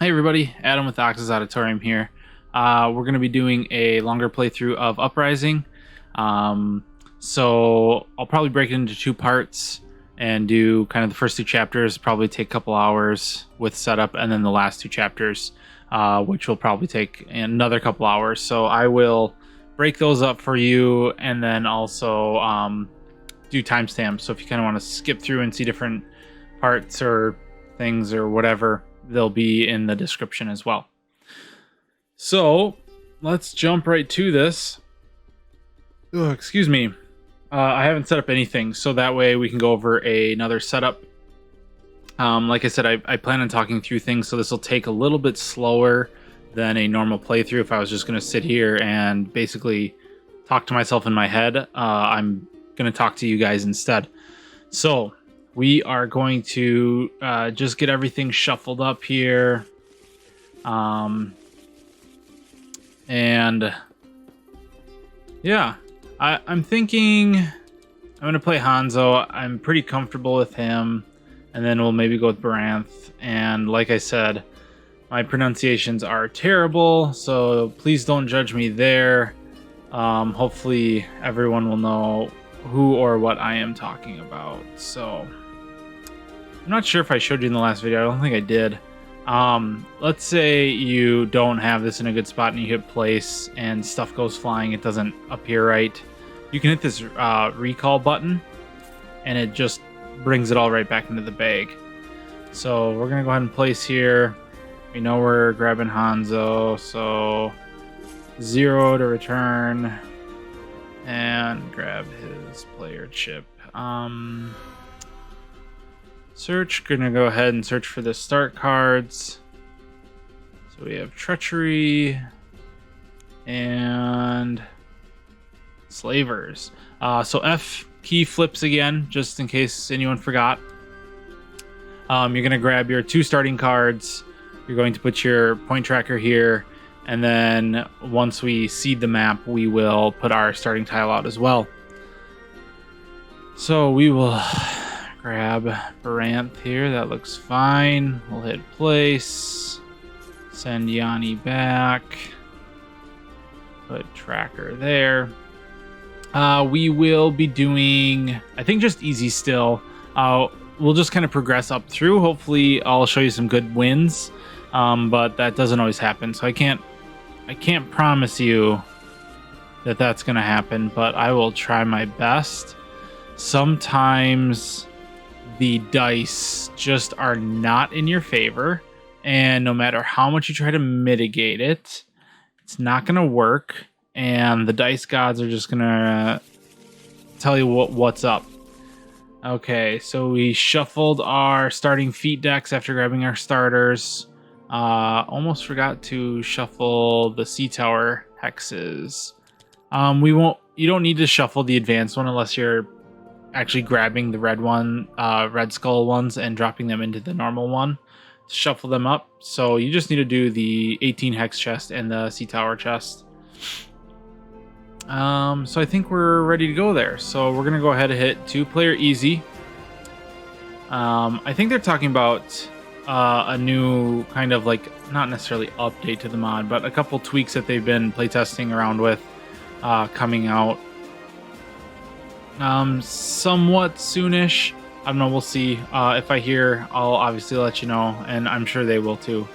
Hey everybody, Adam with Ox's Auditorium here. We're going to be doing a longer playthrough of Uprising. So I'll probably break it into two parts and do kind of the first two chapters, probably take a couple hours with setup, and then the last two chapters, which will probably take another couple hours. So I will break those up for you and then also do timestamps. So if you kind of want to skip through and see different parts or things or whatever, they'll be in the description as well. So let's jump right to this. Oh, excuse me. I haven't set up anything, so that way we can go over another setup. Like I said, I plan on talking through things, so this will take a little bit slower than a normal playthrough. If I was just going to sit here and basically talk to myself in my head, I'm going to talk to you guys instead. So we are going to just get everything shuffled up here. And yeah, I'm thinking I'm going to play Hanzo. I'm pretty comfortable with him. And then we'll maybe go with Baranth. And like I said, my pronunciations are terrible, so please don't judge me there. Hopefully everyone will know who or what I am talking about. So I'm not sure if I showed you in the last video. I don't think I did. Let's say you don't have this in a good spot and you hit place and stuff goes flying. It doesn't appear right. You can hit this recall button and it just brings it all right back into the bag. So we're going to go ahead and place here. We know we're grabbing Hanzo. So 0 to return and grab his player chip. Search, gonna go ahead and search for the start cards. So we have Treachery and Slavers. So F key flips again, just in case anyone forgot. You're gonna grab your 2 starting cards. You're going to put your point tracker here, and then once we seed the map, we will put our starting tile out as well. So we will grab Baranth here. That looks fine. We'll hit place. Send Yanni back. Put tracker there. We will be doing, I think, just easy still. We'll just kind of progress up through. Hopefully I'll show you some good wins. But that doesn't always happen. So I can't promise you that that's going to happen, but I will try my best. Sometimes the dice just are not in your favor, and no matter how much you try to mitigate it, it's not going to work, and the dice gods are just going to tell you what's up. Okay, so we shuffled our starting feat decks after grabbing our starters. Almost forgot to shuffle the sea tower hexes. You don't need to shuffle the advanced one unless you're actually grabbing the red skull ones and dropping them into the normal one to shuffle them up. So you just need to do the 18 hex chest and the sea tower chest. So I think we're ready to go there. So we're gonna go ahead and hit 2-player easy. I think they're talking about a new kind of, like, not necessarily update to the mod, but a couple tweaks that they've been playtesting around with coming out somewhat soonish. I don't know, we'll see. If I hear, I'll obviously let you know, and I'm sure they will too.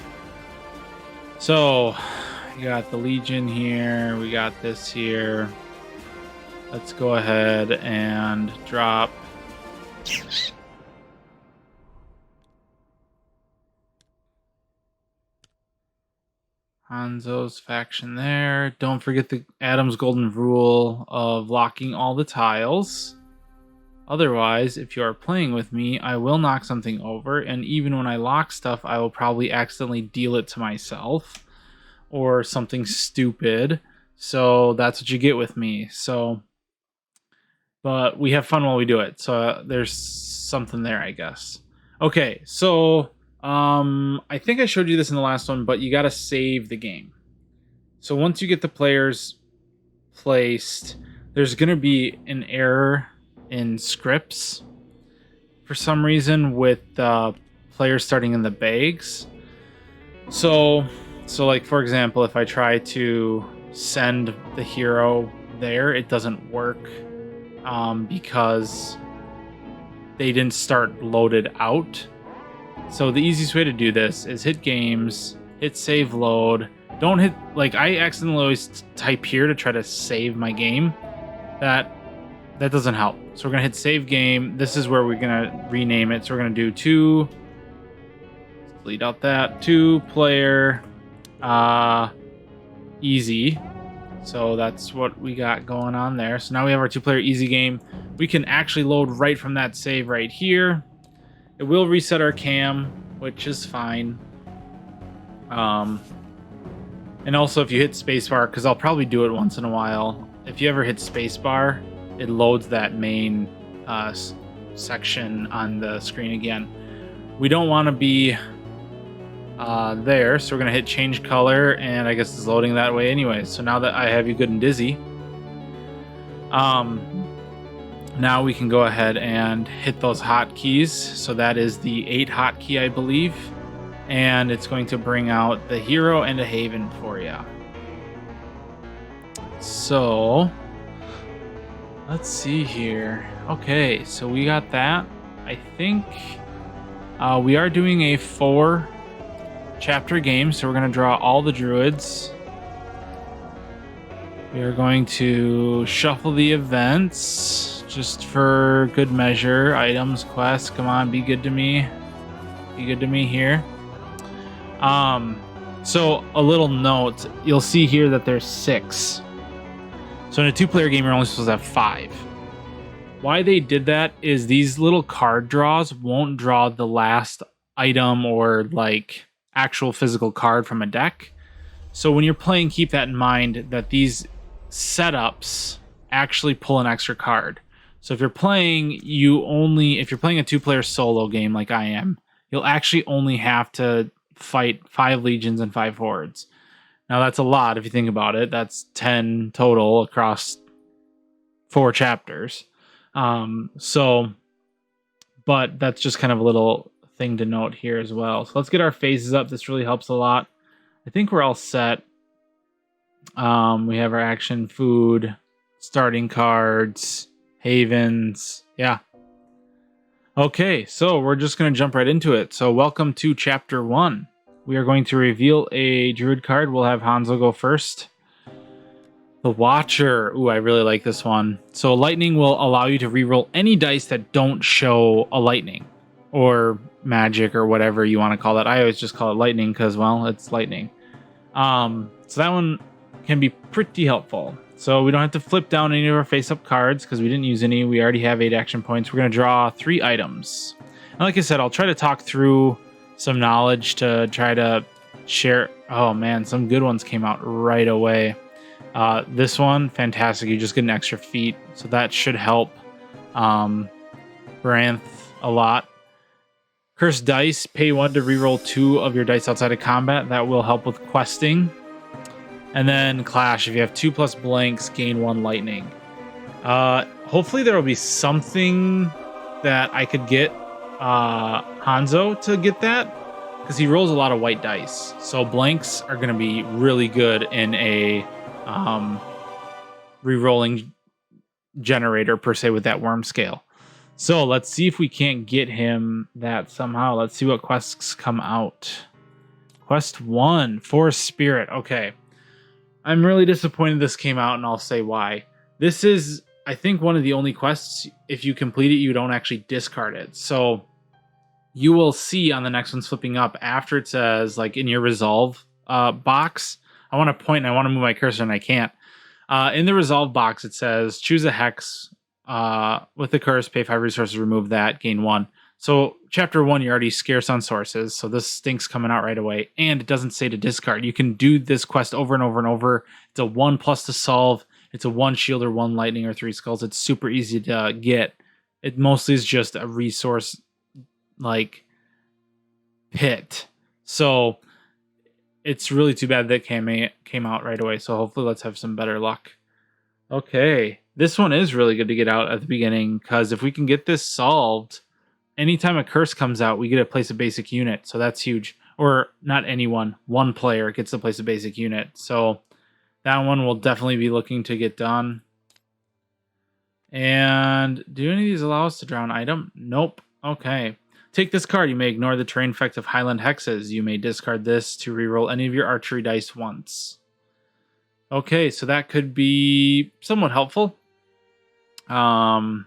So you got the Legion here, we got this here. Let's go ahead and drop Hanzo's faction there. Don't forget the Adam's golden rule of locking all the tiles. Otherwise, if you are playing with me, I will knock something over, and even when I lock stuff, I will probably accidentally deal it to myself or something stupid. So that's what you get with me. So, but we have fun while we do it. So there's something there, I guess. Okay, so I think I showed you this in the last one, but you got to save the game. So once you get the players placed, there's going to be an error in scripts for some reason with players starting in the bags. So like for example, if I try to send the hero there, it doesn't work because they didn't start loaded out. So the easiest way to do this is hit games, hit save load. Don't hit, like, I accidentally always type here to try to save my game. That doesn't help. So we're gonna hit save game. This is where we're gonna rename it. So we're gonna do delete out that 2-player easy. So that's what we got going on there. So now we have our 2-player easy game. We can actually load right from that save right here. It will reset our cam, which is fine. And also if you hit spacebar, because I'll probably do it once in a while, if you ever hit spacebar, it loads that main section on the screen again. We don't want to be there, so we're going to hit change color, and I guess it's loading that way anyway. So now that I have you good and dizzy, now we can go ahead and hit those hotkeys. So that is the 8 hotkey, I believe. And it's going to bring out the hero and a haven for you. So let's see here. Okay, so we got that. I think we are doing a 4-chapter game, so we're going to draw all the druids. We are going to shuffle the events just for good measure. Items, quests, come on, be good to me. Be good to me here. So a little note, you'll see here that there's 6. So in a 2-player game, you're only supposed to have 5. Why they did that is these little card draws won't draw the last item or like actual physical card from a deck. So when you're playing, keep that in mind that these setups actually pull an extra card. So if you're playing, if you're playing a 2-player solo game like I am, you'll actually only have to fight 5 legions and 5 hordes. Now that's a lot if you think about it. That's 10 total across 4 chapters. But that's just kind of a little thing to note here as well. So let's get our phases up. This really helps a lot. I think we're all set. We have our action, food, starting cards, havens. Yeah. Okay, so we're just going to jump right into it. So welcome to Chapter 1. We are going to reveal a druid card. We'll have Hanzo go first. The Watcher. Ooh, I really like this one. So lightning will allow you to reroll any dice that don't show a lightning or magic or whatever you want to call that. I always just call it lightning because, well, it's lightning. So that one can be pretty helpful. So we don't have to flip down any of our face-up cards because we didn't use any. We already have 8 action points. We're going to draw 3 items. And like I said, I'll try to talk through some knowledge to try to share. Oh, man, some good ones came out right away. This one, fantastic. You just get an extra feat, so that should help Branth a lot. Cursed Dice, pay 1 to reroll 2 of your dice outside of combat. That will help with questing. And then Clash, if you have 2+ blanks, gain 1 lightning. Hopefully there will be something that I could get Hanzo to get that, because he rolls a lot of white dice. So blanks are going to be really good in a re-rolling generator, per se, with that worm scale. So let's see if we can't get him that somehow. Let's see what quests come out. Quest 1, Forest Spirit. Okay. I'm really disappointed this came out, and I'll say why. This is, I think, one of the only quests, if you complete it, you don't actually discard it. So you will see on the next one flipping up, after it says, like, in your resolve box, I want to point and I want to move my cursor and I can't. In the resolve box, it says, choose a hex with the curse, pay 5 resources, remove that, gain 1. So chapter 1, you're already scarce on sources, so this stinks coming out right away. And it doesn't say to discard. You can do this quest over and over and over. It's a 1+ to solve. It's a 1 shield or 1 lightning or 3 skulls. It's super easy to get. It mostly is just a resource like pit. So it's really too bad that came out right away. So hopefully let's have some better luck. Okay, this one is really good to get out at the beginning, because if we can get this solved, anytime a curse comes out, we get to place a basic unit, so that's huge. or not anyone, one player gets to place a basic unit. So that one will definitely be looking to get done. And do any of these allow us to draw an item? Nope. Okay. Take this card. You may ignore the terrain effect of Highland Hexes. You may discard this to reroll any of your archery dice once. Okay, so that could be somewhat helpful. So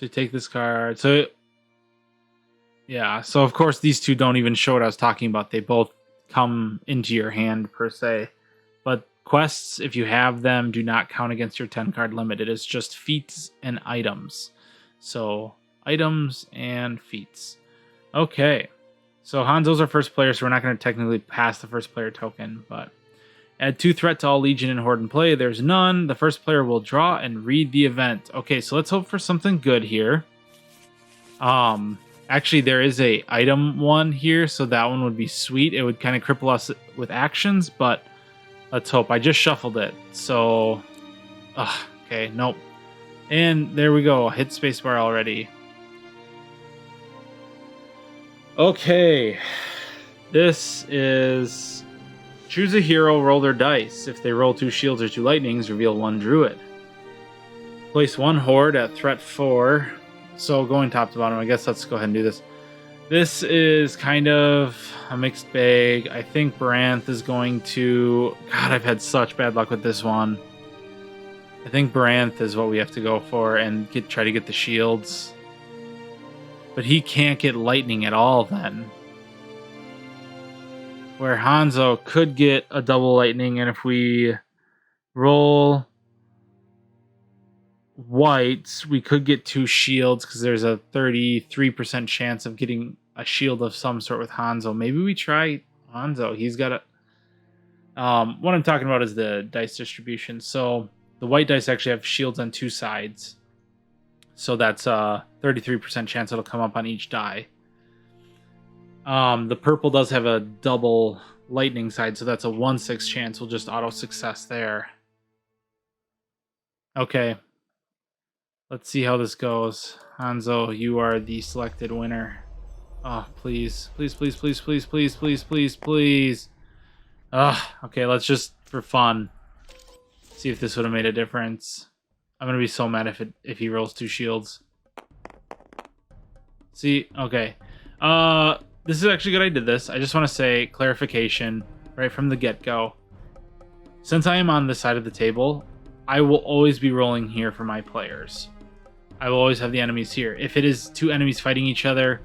you take this card. So yeah, so of course these two don't even show what I was talking about. They both come into your hand per se. But quests, if you have them, do not count against your 10 card limit. It is just feats and items. So items and feats. Okay. So Hanzo's our first player, so we're not going to technically pass the first player token, but add 2 threat to all Legion and Horde in play. There's none. The first player will draw and read the event. Okay, so let's hope for something good here. Actually, there is a item one here, so that one would be sweet. It would kind of cripple us with actions, but let's hope. I just shuffled it, so... okay, nope. And there we go. Hit spacebar already. Okay. This is... choose a hero, roll their dice. If they roll 2 shields or 2 lightnings, reveal 1 druid. Place 1 horde at threat 4. So going top to bottom, I guess let's go ahead and do this. This is kind of a mixed bag. I think Baranth is going to... God, I've had such bad luck with this one. I think Baranth is what we have to go for and try to get the shields. But he can't get lightning at all then. Where Hanzo could get a double lightning, and if we roll whites, we could get 2 shields because there's a 33% chance of getting a shield of some sort with Hanzo. Maybe we try Hanzo. He's got a... what I'm talking about is the dice distribution. So the white dice actually have shields on 2 sides. So that's a 33% chance it'll come up on each die. The purple does have a double lightning side, so that's a 1/6 chance. We'll just auto success there. Okay. Let's see how this goes. Hanzo, you are the selected winner. Oh, please. Please, please, please, please, please, please, please, please. Okay, let's just, for fun, see if this would have made a difference. I'm going to be so mad if he rolls 2 shields. See? Okay. This is actually good I did this. I just want to say, clarification, right from the get-go. Since I am on this side of the table, I will always be rolling here for my players. I will always have the enemies here. If it is 2 enemies fighting each other,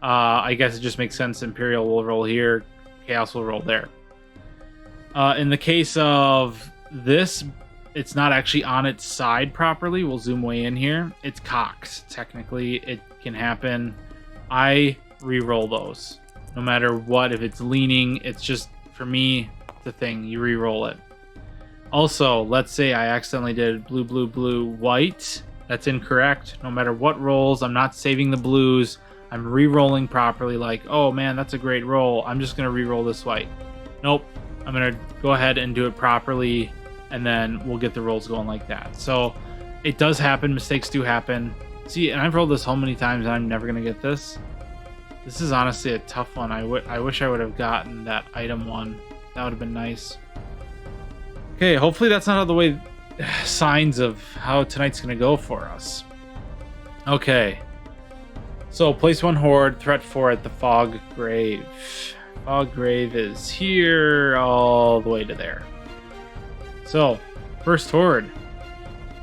I guess it just makes sense. Imperial will roll here, Chaos will roll there. In the case of this, it's not actually on its side properly. We'll zoom way in here. It's cocked, technically. It can happen. I re-roll those. No matter what, if it's leaning, it's just, for me, the thing. You re-roll it. Also, let's say I accidentally did blue, blue, blue, white. That's incorrect. No matter what rolls, I'm not saving the blues. I'm re-rolling properly like, oh man, that's a great roll. I'm just going to re-roll this white. Nope. I'm going to go ahead and do it properly, and then we'll get the rolls going like that. So it does happen. Mistakes do happen. See, and I've rolled this so many times, and I'm never going to get this. This is honestly a tough one. I wish I would have gotten that item one. That would have been nice. Okay, hopefully that's not the way signs of how tonight's going to go for us. Okay. So, place 1 horde, threat 4 at the Fog Grave. Fog Grave is here all the way to there. So, first horde.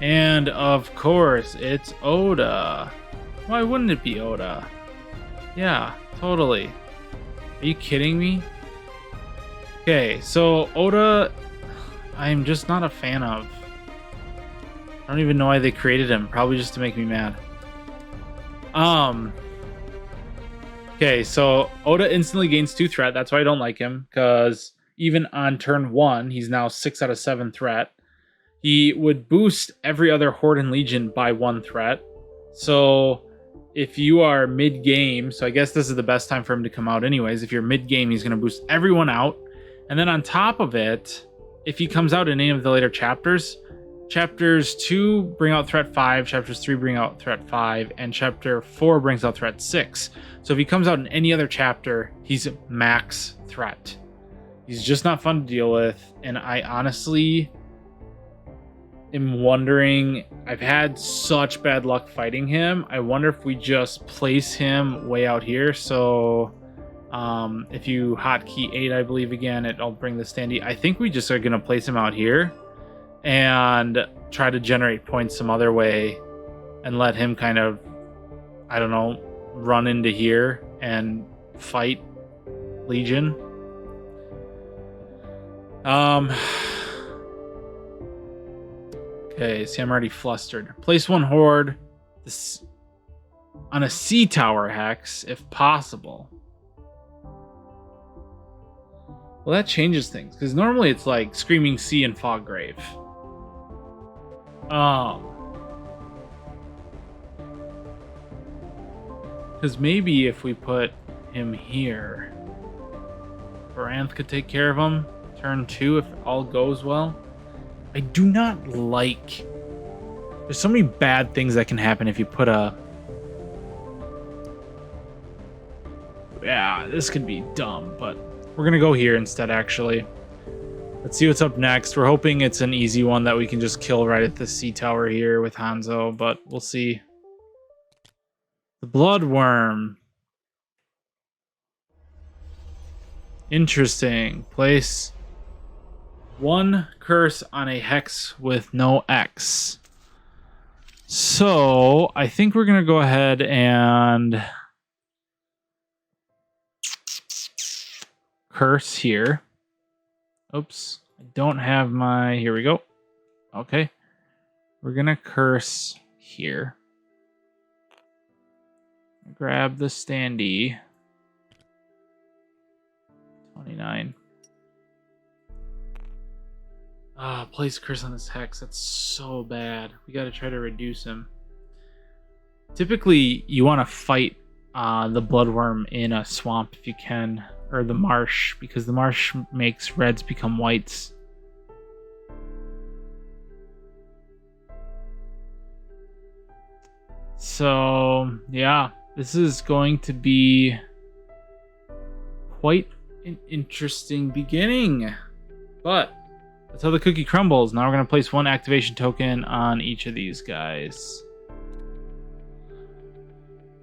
And, of course, it's Oda. Why wouldn't it be Oda? Yeah, totally. Are you kidding me? Okay, so Oda, I'm just not a fan of. I don't even know why they created him. Probably just to make me mad. Okay, so Oda instantly gains 2 threat. That's why I don't like him, because even on turn 1, he's now 6 out of 7 threat. He would boost every other Horde and Legion by 1 threat. So if you are mid-game, so I guess this is the best time for him to come out anyways. If you're mid-game, he's going to boost everyone out. And then on top of it, if he comes out in any of the later chapters, chapters 2 bring out threat 5, chapters 3 bring out threat 5, and chapter 4 brings out threat 6. So if he comes out in any other chapter, he's max threat. He's just not fun to deal with, and I honestly am wondering, I've had such bad luck fighting him, I wonder if we just place him way out here. So if you hotkey 8, I believe, again, it'll bring the standee. I think we just are going to place him out here and try to generate points some other way and let him kind of, I don't know, run into here and fight Legion. Okay, see, I'm already flustered. Place 1 horde on a sea tower hex, if possible. Well, that changes things, because normally it's like Screaming Sea and Foggrave. Because maybe if we put him here, Baranth could take care of him. Turn 2 if all goes well. I do not like... There's so many bad things that can happen if you put a... Yeah, this could be dumb, but we're going to go here instead, actually. Let's see what's up next. We're hoping it's an easy one that we can just kill right at the sea tower here with Hanzo, but we'll see. The Bloodworm. Interesting. Place 1 curse on a hex with no X. So I think we're going to go ahead and curse here. Oops. I don't have my... Here we go. Okay. We're going to curse here. Grab the standee. 29. Place curse on this hex. That's so bad. We got to try to reduce him. Typically, you want to fight the Bloodworm in a swamp if you can, or the marsh, because the marsh makes reds become whites. So, yeah, this is going to be quite an interesting beginning. But that's how the cookie crumbles. Now we're going to place 1 activation token on each of these guys.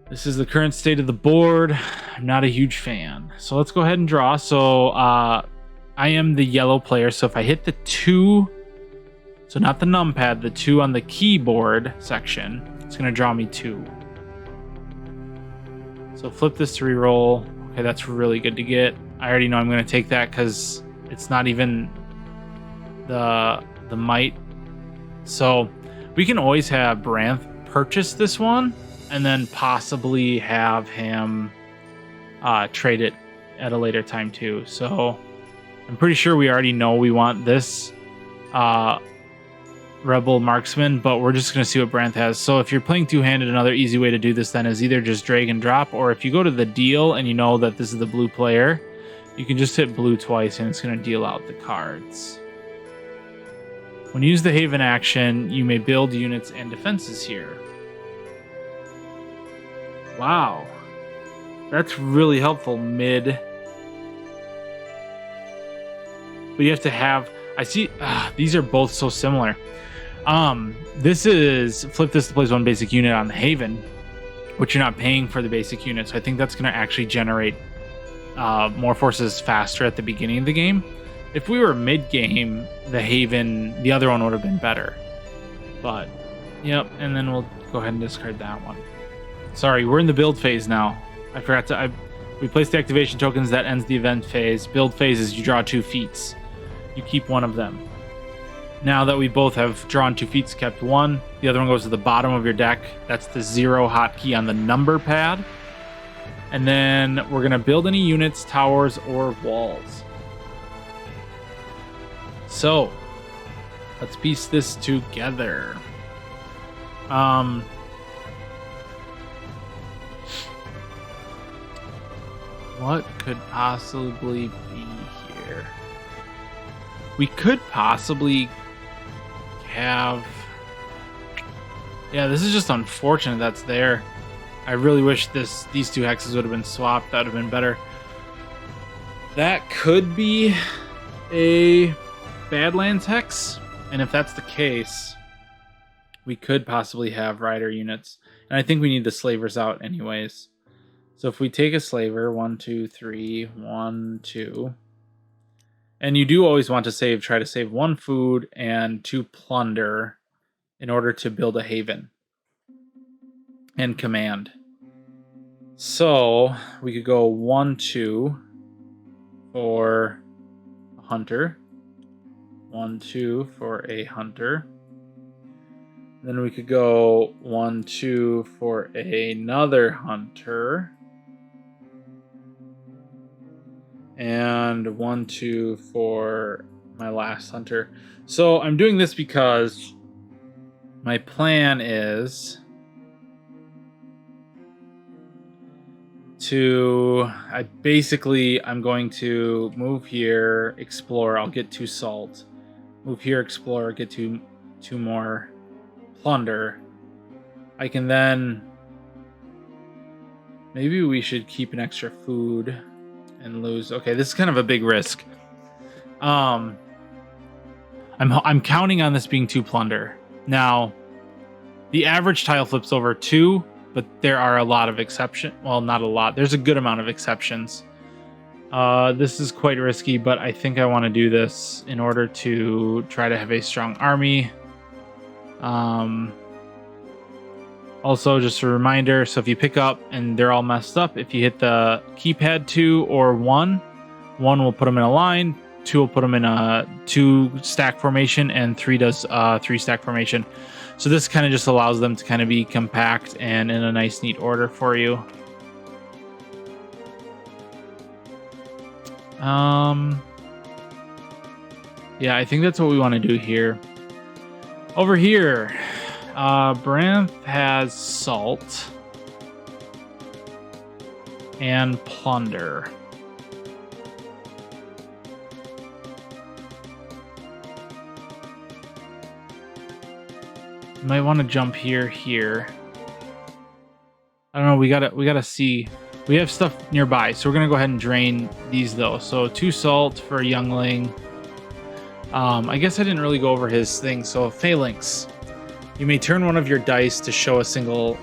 This is the current state of the board. I'm not a huge fan. So let's go ahead and draw. So I am the yellow player. So if I hit the 2, so not the numpad, the 2 on the keyboard section, it's going to draw me 2. So flip this to reroll. Okay, that's really good to get. I already know I'm going to take that because it's not even the might. So we can always have Baranth purchase this one and then possibly have him trade it at a later time too. So I'm pretty sure we already know we want this Rebel Marksman, but we're just going to see what Baranth has. So if you're playing two-handed, another easy way to do this then is either just drag and drop, or if you go to the deal and you know that this is the blue player, you can just hit blue twice and it's going to deal out the cards. When you use the Haven action, you may build units and defenses here. Wow. That's really helpful mid. But you have to have... I see... these are both so similar. This is... Flip this to place 1 basic unit on the Haven, which you're not paying for the basic unit. So I think that's going to actually generate more forces faster at the beginning of the game. If we were mid-game, the Haven, the other one would have been better. But, yep, and then we'll go ahead and discard that one. Sorry, we're in the build phase now. I forgot to... we placed the activation tokens, that ends the event phase. Build phase is you draw 2 feats. You keep one of them. Now that we both have drawn 2 feats, kept 1, the other one goes to the bottom of your deck. That's the 0 hotkey on the number pad. And then we're going to build any units, towers, or walls. So, let's piece this together. What could possibly be here? We could possibly have... Yeah, this is just unfortunate that's there. I really wish these two hexes would have been swapped. That would have been better. That could be a Badlands hex. And if that's the case, we could possibly have rider units. And I think we need the slavers out anyways. So if we take a slaver, 1, 2, 3, 1, 2. And you do always want to try to save 1 food and 2 plunder in order to build a haven and command. So we could go 1, 2 for a hunter. 1, 2 for a hunter. Then we could go 1, 2 for another hunter. And 1, 2 for my last hunter. So I'm doing this because my plan is I'm going to move here, explore, I'll get 2 salt. Move here, explore, get 2 more plunder. I can then... Maybe we should keep an extra food and lose... Okay, this is kind of a big risk. I'm counting on this being 2 plunder. Now, the average tile flips over 2, but there are a lot of exceptions. Well, not a lot. There's a good amount of exceptions. This is quite risky, but I think I want to do this in order to try to have a strong army. Also, just a reminder, so if you pick up and they're all messed up, if you hit the keypad 2 or 1 will put them in a line, 2 will put them in a 2-stack formation, and 3 does 3-stack formation. So this kind of just allows them to kind of be compact and in a nice, neat order for you. Yeah, I think that's what we want to do here. Over here, Branth has salt and plunder. You might want to jump here. I don't know. We gotta see. We have stuff nearby, so we're gonna go ahead and drain these though. So 2 salt for a youngling. I guess I didn't really go over his thing. So phalanx. You may turn one of your dice to show a single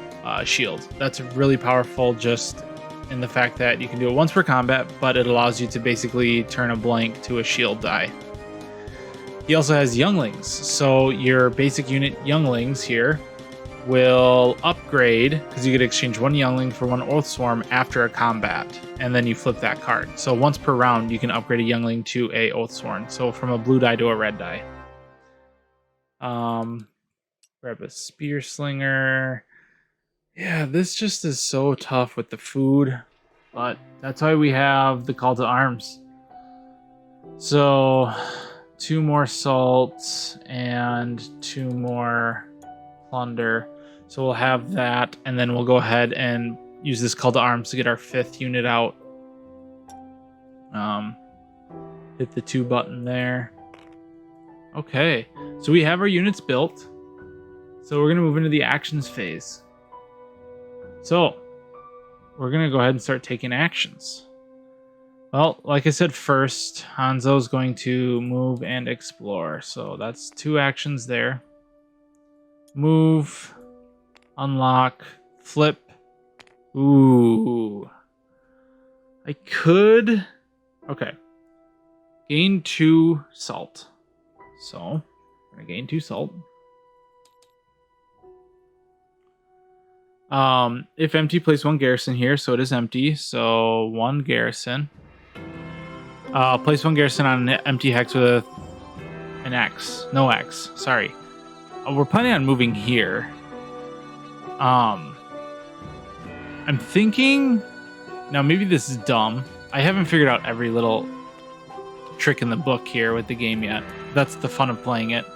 shield. That's really powerful, just in the fact that you can do it once per combat, but it allows you to basically turn a blank to a shield die. He also has younglings, so your basic unit younglings here will upgrade, because you could exchange 1 youngling for 1 Oathswarm after a combat, and then you flip that card. So once per round, you can upgrade a youngling to a Oathsworn, so from a blue die to a red die. Grab a spear slinger. Yeah, this just is so tough with the food, but that's why we have the call to arms. So 2 more salt and 2 more plunder. So we'll have that, and then we'll go ahead and use this call to arms to get our 5th unit out. Hit the 2 button there. Okay, so we have our units built. So we're going to move into the actions phase. So we're going to go ahead and start taking actions. Well, like I said, first, Hanzo's going to move and explore. So that's 2 actions there. Move, unlock, flip. Ooh. I could... Okay. Gain 2 salt. So, I'm going to gain 2 salt. If empty, place 1 garrison here, so it is empty. So 1 garrison. Place 1 garrison on an empty hex with an X. No X. Sorry. We're planning on moving here. I'm thinking... Now, maybe this is dumb. I haven't figured out every little trick in the book here with the game yet. That's the fun of playing it.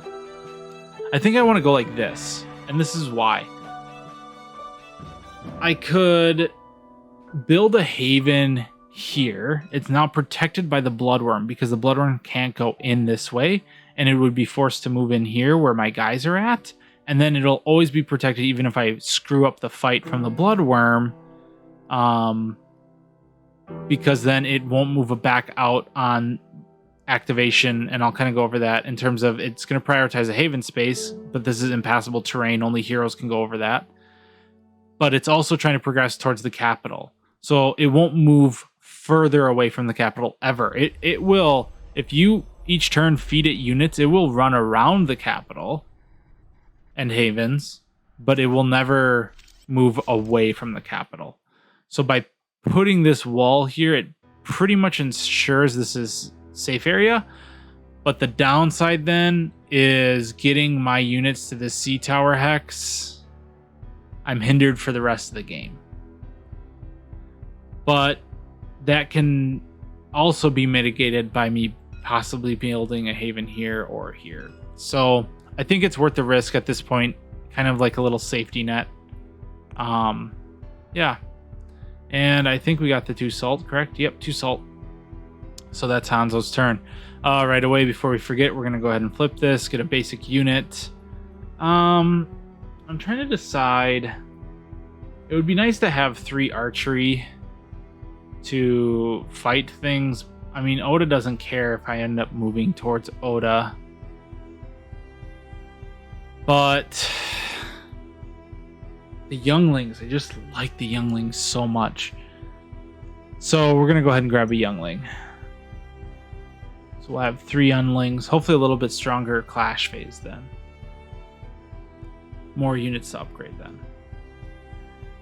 I think I want to go like this. And this is why. I could build a haven here. It's not protected by the bloodworm because the bloodworm can't go in this way. and it would be forced to move in here where my guys are at, and then it'll always be protected even if I screw up the fight from the bloodworm, because then it won't move back out on activation, and I'll kind of go over that in terms of it's going to prioritize a haven space, but this is impassable terrain. Only heroes can go over that. But it's also trying to progress towards the capital. So it won't move further away from the capital ever. It will, if you each turn feed it units, it will run around the capital and havens, but it will never move away from the capital. So by putting this wall here, it pretty much ensures this is safe area. But the downside then is getting my units to the sea tower hex. I'm hindered for the rest of the game. But that can also be mitigated by me possibly building a haven here or here. So I think it's worth the risk at this point, kind of like a little safety net. Yeah. And I think we got the 2 salt, correct? Yep, 2 salt. So that's Hanzo's turn. Right away, before we forget, we're going to go ahead and flip this, get a basic unit. I'm trying to decide. It would be nice to have 3 archery to fight things. I mean, Oda doesn't care if I end up moving towards Oda. But the younglings, I just like the younglings so much. So we're going to go ahead and grab a youngling. So we'll have 3 younglings, hopefully a little bit stronger clash phase then. More units to upgrade then.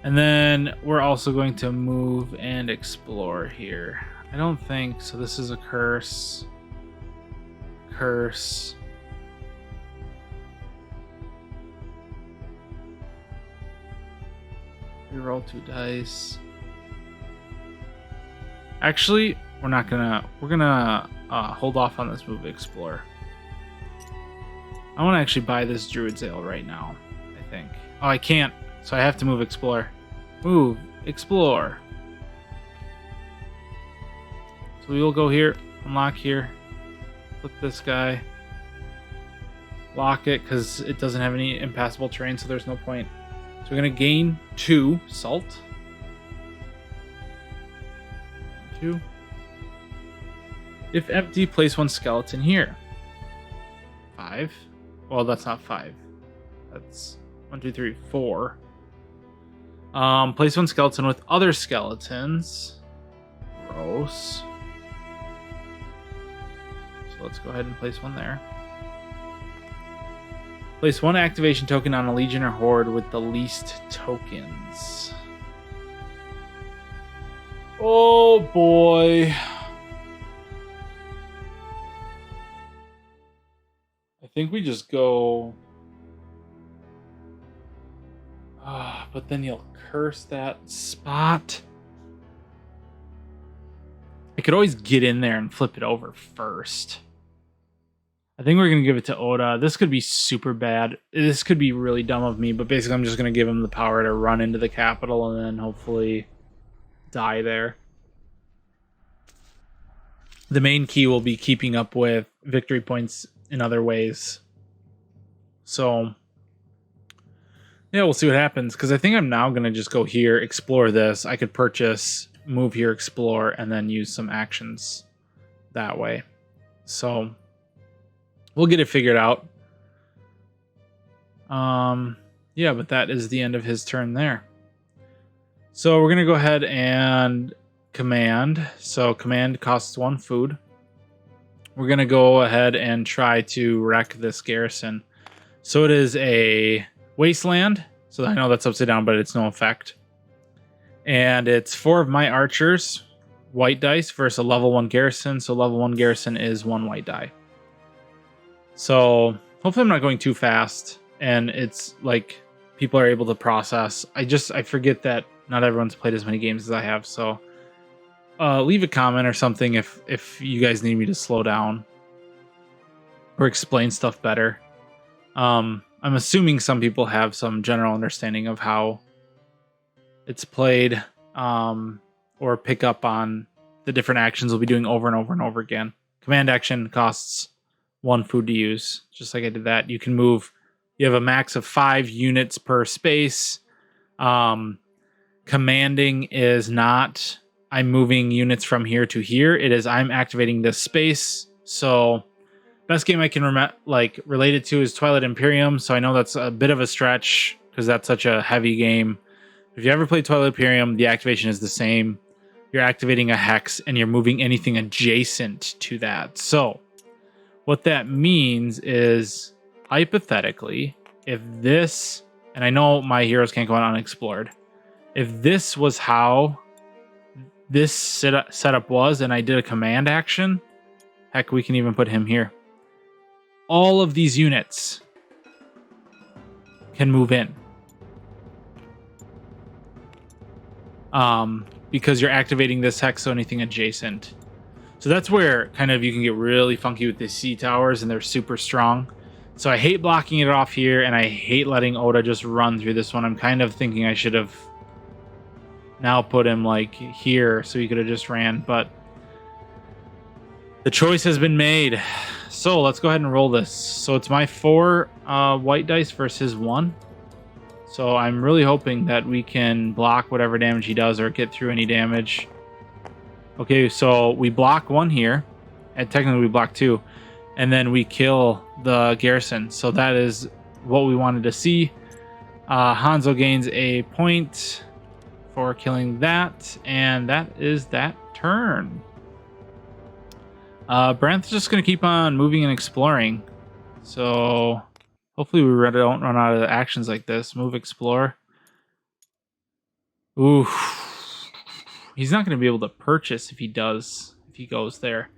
And then we're also going to move and explore here. I don't think, so this is a curse. Curse. We roll 2 dice. Actually, we're gonna hold off on this move, explore. I want to actually buy this Druid's Ale right now, I think. Oh, I can't, so I have to move explore. Move, explore. So we will go here, unlock here, flip this guy, lock it because it doesn't have any impassable terrain, so there's no point. So we're going to gain 2 salt. 2. If empty, place 1 skeleton here. 5. Well, that's not 5. That's 1, 2, 3, 4. Place 1 skeleton with other skeletons. Gross. So let's go ahead and place 1 there. Place 1 activation token on a legion or horde with the least tokens. Oh boy. I think we just go... but then you'll curse that spot. I could always get in there and flip it over first. I think we're going to give it to Oda. This could be super bad. This could be really dumb of me, but basically I'm just going to give him the power to run into the capital and then hopefully die there. The main key will be keeping up with victory points in other ways. So, yeah, we'll see what happens, because I think I'm now going to just go here, explore this. I could purchase, move here, explore, and then use some actions that way. So we'll get it figured out. Yeah, but that is the end of his turn there. So we're going to go ahead and command. So command costs 1 food. We're going to go ahead and try to wreck this garrison. So it is a wasteland. So I know that's upside down, but it's no effect. And it's 4 of my archers, white dice, versus a level 1 garrison. So level 1 garrison is 1 white die. So hopefully I'm not going too fast, and it's like people are able to process. I forget that not everyone's played as many games as I have. So leave a comment or something if you guys need me to slow down or explain stuff better. I'm assuming some people have some general understanding of how it's played, or pick up on the different actions we'll be doing over and over and over again. Command action costs 1 food to use, just like I did that. You can move, you have a max of 5 units per space. Commanding is not I'm moving units from here to here. It is I'm activating this space. So best game I can relate it to is Twilight Imperium. So I know that's a bit of a stretch because that's such a heavy game. If you ever played Twilight Imperium, the activation is the same. You're activating a hex and you're moving anything adjacent to that. So what that means is, hypothetically, if this, and I know my heroes can't go on unexplored, if this was how this setup was and I did a command action, heck, we can even put him here. All of these units can move in. Because you're activating this hex, so anything adjacent. So that's where kind of you can get really funky with the sea towers, and they're super strong. So I hate blocking it off here, and I hate letting Oda just run through this one. I'm kind of thinking I should have now put him like here, so he could have just ran, but the choice has been made. So let's go ahead and roll this. So it's my 4 white dice versus 1. So I'm really hoping that we can block whatever damage he does or get through any damage. Okay, so we block 1 here, and technically we block 2, and then we kill the garrison. So that is what we wanted to see. Hanzo gains a point for killing that, and that is that turn. Branth's just going to keep on moving and exploring. So hopefully we don't run out of actions like this. Move, explore. Ooh. He's not going to be able to purchase if he goes there.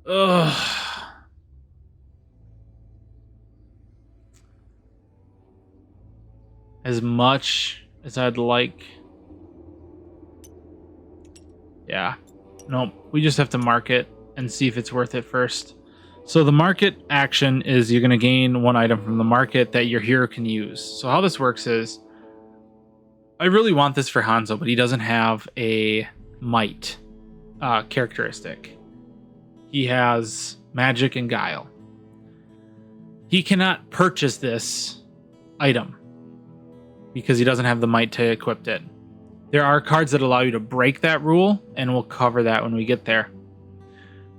Ugh. As much as I'd like. Yeah. Nope. We just have to mark it and see if it's worth it first. So the market action is you're going to gain 1 item from the market that your hero can use. So how this works is, I really want this for Hanzo, but he doesn't have a might characteristic. He has magic and guile. He cannot purchase this item because he doesn't have the might to equip it. There are cards that allow you to break that rule, and we'll cover that when we get there.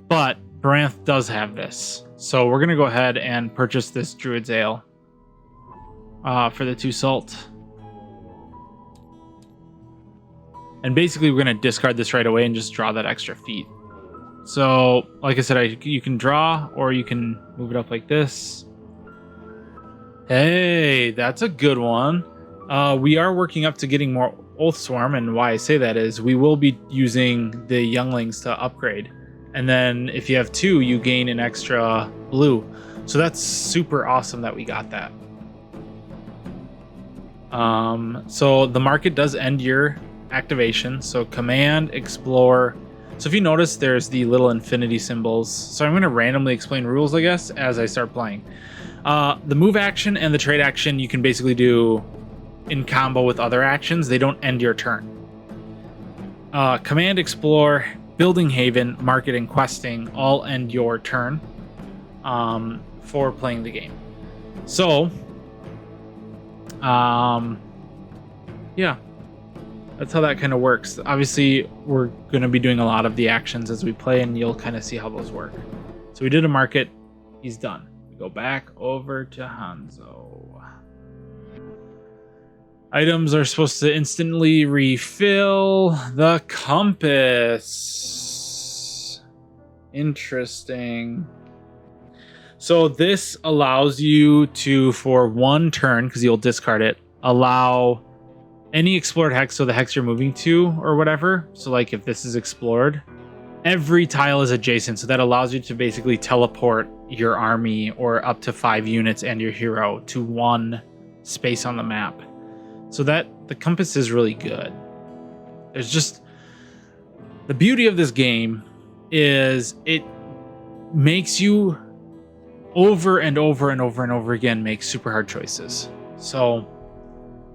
But Branth does have this. So we're going to go ahead and purchase this Druid's Ale for the 2 salt. And basically we're going to discard this right away and just draw that extra feat. So, like I said, you can draw, or you can move it up like this. Hey, that's a good one. We are working up to getting more Oathswarm, and why I say that is we will be using the younglings to upgrade. And then if you have 2, you gain an extra blue. So that's super awesome that we got that. So the market does end your activation. So command, explore. So if you notice, there's the little infinity symbols. So I'm going to randomly explain rules, I guess, as I start playing. The move action and the trade action you can basically do in combo with other actions. They don't end your turn. Command, explore, building haven, market, and questing all end your turn for playing the game. So, yeah, that's how that kind of works. Obviously, we're going to be doing a lot of the actions as we play, and you'll kind of see how those work. So we did a market. He's done. We go back over to Hanzo. Items are supposed to instantly refill the compass. Interesting. So this allows you to, for 1 turn, because you'll discard it, allow any explored hex, so the hex you're moving to or whatever. So like if this is explored, every tile is adjacent. So that allows you to basically teleport your army or up to 5 units and your hero to 1 space on the map. So that the compass is really good. There's just the beauty of this game is it makes you over and over and over and over again make super hard choices. So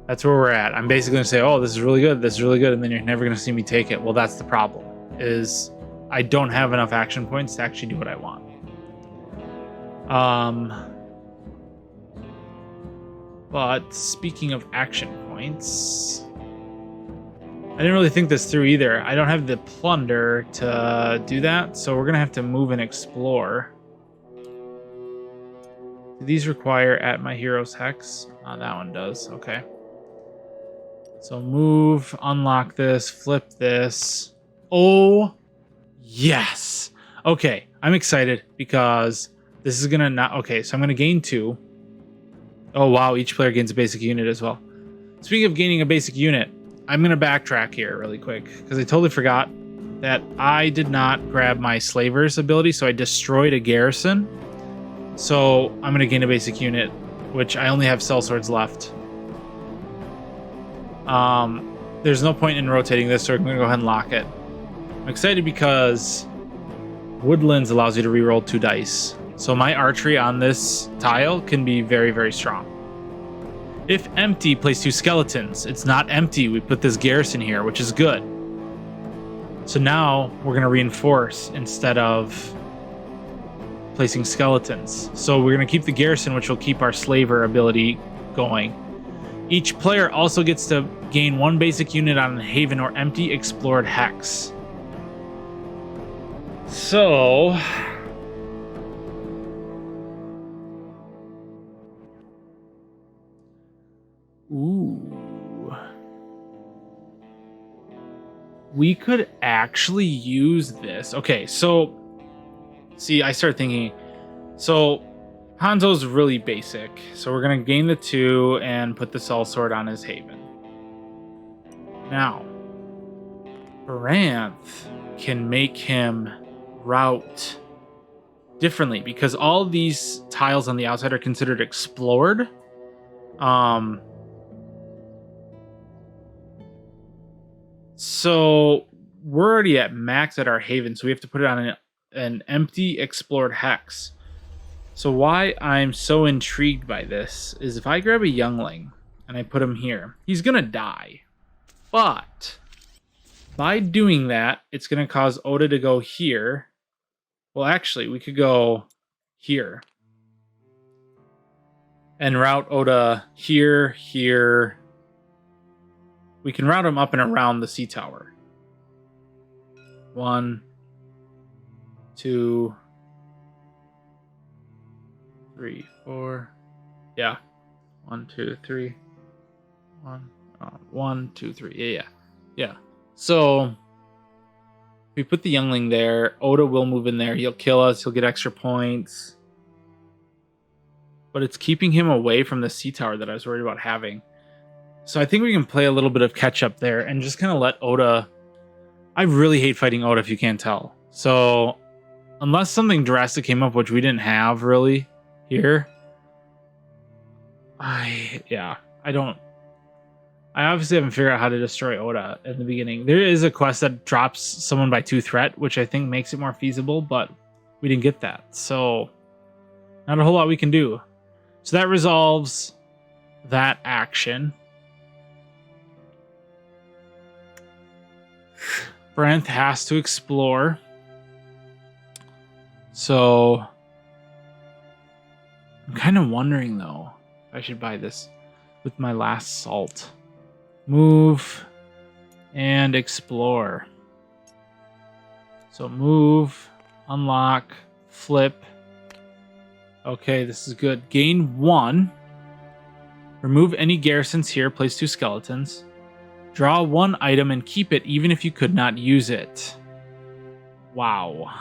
that's where we're at. I'm basically going to say, oh, this is really good, this is really good, and then you're never going to see me take it. Well, that's the problem, is I don't have enough action points to actually do what I want. But speaking of action points, I didn't really think this through either. I don't have the plunder to do that, so we're going to have to move and explore. Do these require at my hero's hex? That one does. Okay. So move, unlock this, flip this. Oh, yes. Okay, I'm excited because this is going to not... Okay, so I'm going to gain 2. Oh, wow, each player gains a basic unit as well. Speaking of gaining a basic unit, I'm going to backtrack here really quick because I totally forgot that I did not grab my Slaver's ability, so I destroyed a garrison. So I'm going to gain a basic unit, which I only have sellswords left. There's no point in rotating this, so I'm going to go ahead and lock it. I'm excited because Woodlands allows you to reroll 2 dice. So my archery on this tile can be very, very strong. If empty, place 2 skeletons. It's not empty. We put this garrison here, which is good. So now we're going to reinforce instead of placing skeletons. So we're going to keep the garrison, which will keep our slaver ability going. Each player also gets to gain 1 basic unit on a haven or empty explored hex. So... Ooh. We could actually use this. Okay, so... See, I start thinking... So, Hanzo's really basic. So we're going to gain the 2 and put the sellsword on his haven. Now, Baranth can make him route differently because all these tiles on the outside are considered explored. So we're already at max at our haven, so we have to put it on an empty explored hex. So why I'm so intrigued by this is if I grab a youngling and I put him here, he's gonna die. But by doing that, it's gonna cause Oda to go here. Well, actually, we could go here and route Oda here, here. We can route him up and around the sea tower. 1, 2, 3, 4. Yeah. 1, 2, 3. 1, 2, 3. Yeah. So we put the youngling there. Oda will move in there. He'll kill us. He'll get extra points. But it's keeping him away from the sea tower that I was worried about having. So I think we can play a little bit of catch up there and just kind of let Oda... I really hate fighting Oda if you can't tell. So unless something drastic came up, which we didn't have really here. I obviously haven't figured out how to destroy Oda in the beginning. There is a quest that drops someone by 2 threat, which I think makes it more feasible, but we didn't get that. So not a whole lot we can do. So that resolves that action. Baranth has to explore. So I'm kind of wondering though if I should buy this with my last salt. Move and explore. So move, unlock, flip. Okay, this is good. Gain 1. Remove any garrisons here. Place 2 skeletons. Draw 1 item and keep it even if you could not use it. Wow.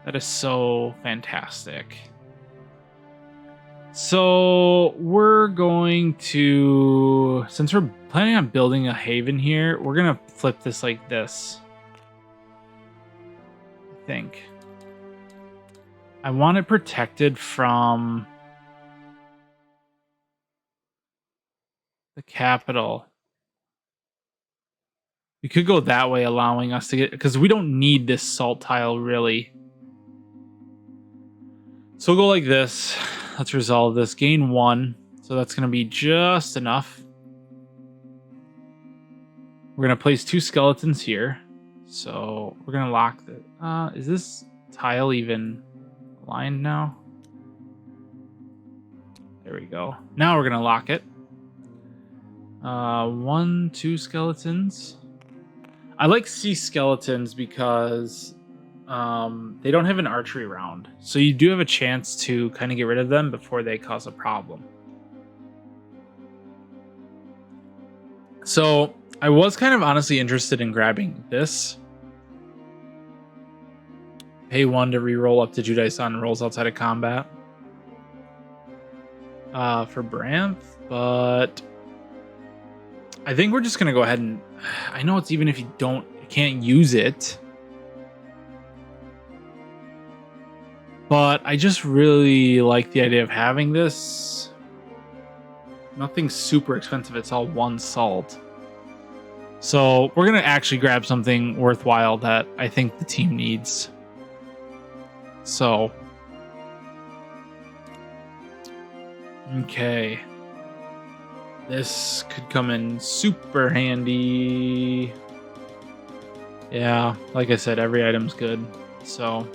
That is so fantastic. So we're going to, since we're planning on building a haven here, we're going to flip this like this. I think. I want it protected from the capital. We could go that way, allowing us to get... Because we don't need this salt tile, really. So we'll go like this. Let's resolve this. Gain 1. So that's going to be just enough. We're going to place 2 skeletons here. So we're gonna lock the. Is this tile even aligned now? There we go. Now we're gonna lock it. 1, 2 skeletons. I like sea skeletons because they don't have an archery round, so you do have a chance to kind of get rid of them before they cause a problem. So I was kind of honestly interested in grabbing this. Pay 1 to reroll up to 2 dice on rolls outside of combat for Branth, but I think we're just gonna go ahead and. I know it's even if you can't use it, but I just really like the idea of having this. Nothing super expensive. It's all 1 salt. So we're gonna actually grab something worthwhile that I think the team needs. So, okay. This could come in super handy. Yeah, like I said, every item's good. So,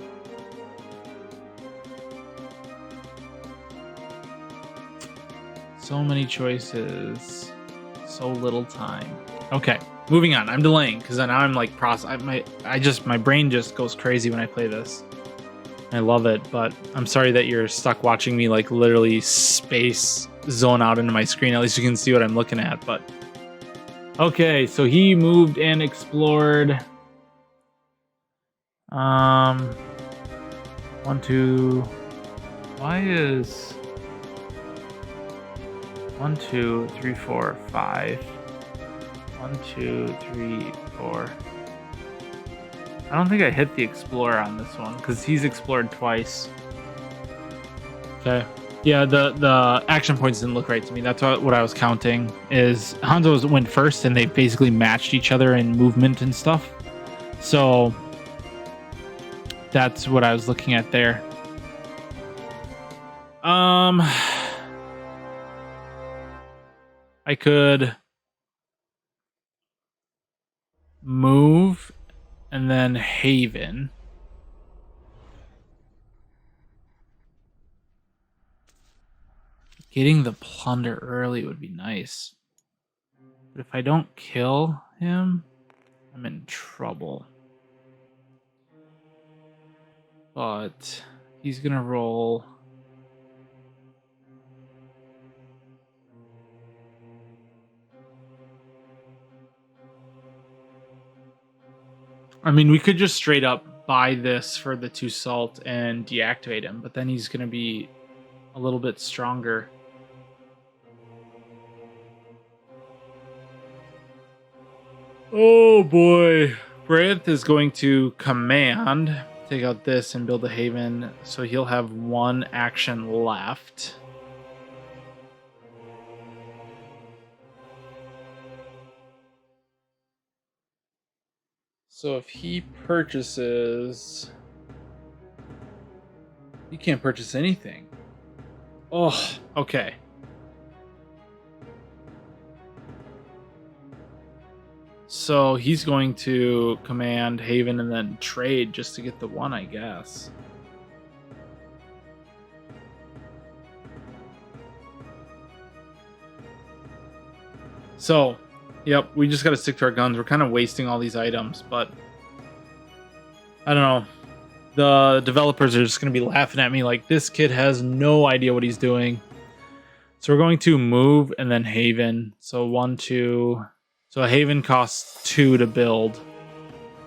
so many choices, so little time. Okay, moving on. I'm delaying because now I'm like my brain just goes crazy when I play this. I love it, but I'm sorry that you're stuck watching me like literally space zone out into my screen. At least you can see what I'm looking at. But okay, so he moved and explored. 1, 2. Why is 1, 2, 3, 4, 5? 1, 2, 3, 4. I don't think I hit the explorer on this one because he's explored twice. Okay. Yeah, the action points didn't look right to me. That's what I was counting. Is Hanzo went first and they basically matched each other in movement and stuff. So that's what I was looking at there. I could move and then Haven. Getting the plunder early would be nice. But if I don't kill him, I'm in trouble. But he's gonna roll. I mean, we could just straight up buy this for the 2 salt and deactivate him, but then he's gonna be a little bit stronger. Oh boy. Branth is going to command, take out this and build a haven, so he'll have 1 action left. So if he purchases... He can't purchase anything. Oh, okay. So he's going to command Haven and then trade just to get the 1, I guess. So, yep, we just got to stick to our guns. We're kind of wasting all these items, but I don't know. The developers are just going to be laughing at me like, this kid has no idea what he's doing. So we're going to move and then Haven. So 1, 2... So a Haven costs 2 to build,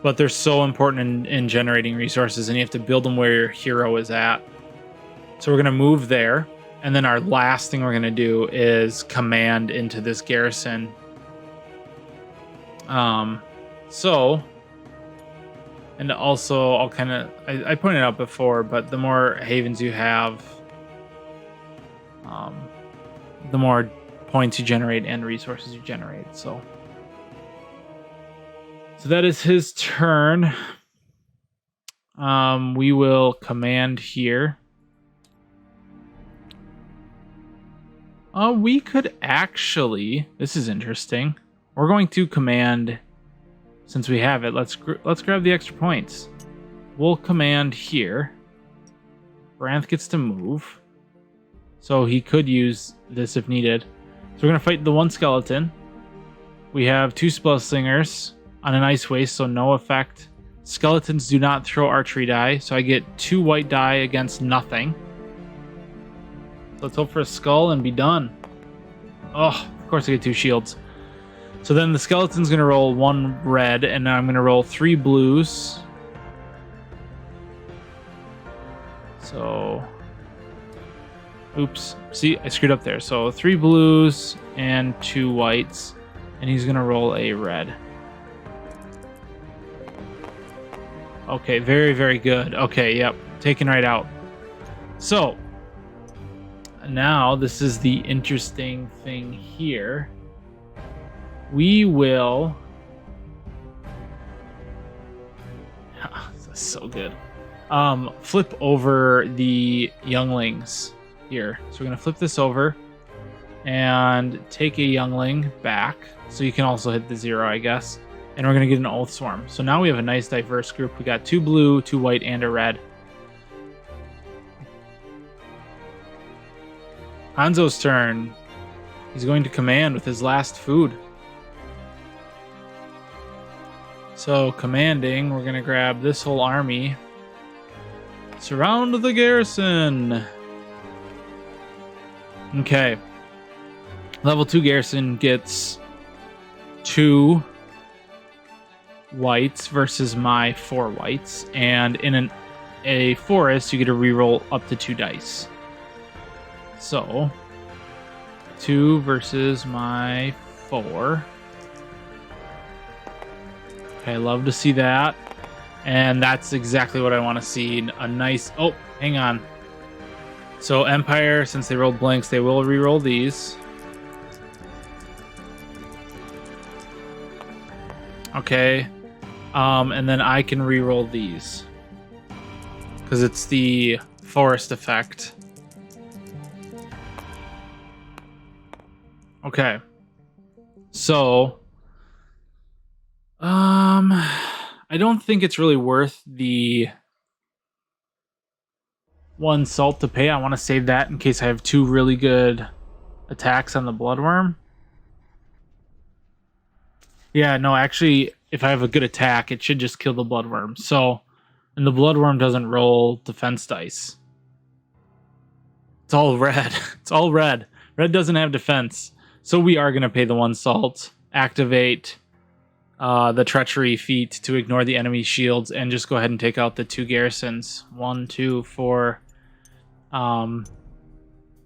but they're so important in generating resources, and you have to build them where your hero is at. So we're going to move there, and then our last thing we're going to do is command into this garrison. So, and also I'll kind of, I pointed out before, but the more Havens you have, the more points you generate and resources you generate, so... So that is his turn. We will command here. We could actually... This is interesting. We're going to command since we have it, let's grab the extra points. We'll command here. Branth gets to move, so he could use this if needed. So we're gonna fight the one skeleton. We have 2 spell slingers on an ice waste, so no effect. Skeletons do not throw archery die, so I get 2 white die against nothing. So let's hope for a skull and be done. Oh, of course I get 2 shields. So then the skeleton's going to roll 1 red, and I'm going to roll 3 blues. So, oops. See, I screwed up there. So 3 blues and 2 whites, and he's going to roll a red. Okay, very, very good. Okay, yep, taken right out. So, now this is the interesting thing here. We will... This is so good. Flip over the younglings here. So we're going to flip this over and take a youngling back. So you can also hit the 0, I guess. And we're going to get an Oath Swarm. So now we have a nice diverse group. We got 2 blue, 2 white, and a red. Hanzo's turn. He's going to command with his last food. So commanding, we're going to grab this whole army. Surround the garrison. Okay. Level 2 garrison gets 2 whites versus my 4 whites, and in a forest you get to reroll up to 2 dice. So 2 versus my 4. Okay, love to see that, and that's exactly what I want to see. A nice... Oh, hang on. So Empire, since they rolled blanks, they will reroll these. Okay. And then I can reroll these because it's the forest effect. Okay. So, I don't think it's really worth the 1 salt to pay. I want to save that in case I have 2 really good attacks on the Bloodworm. Yeah, no, actually, if I have a good attack, it should just kill the Bloodworm. So, and the Bloodworm doesn't roll defense dice. It's all red. It's all red. Red doesn't have defense. So we are going to pay the 1 salt, activate the treachery feat to ignore the enemy shields, and just go ahead and take out the 2 garrisons. 1, 2, 4.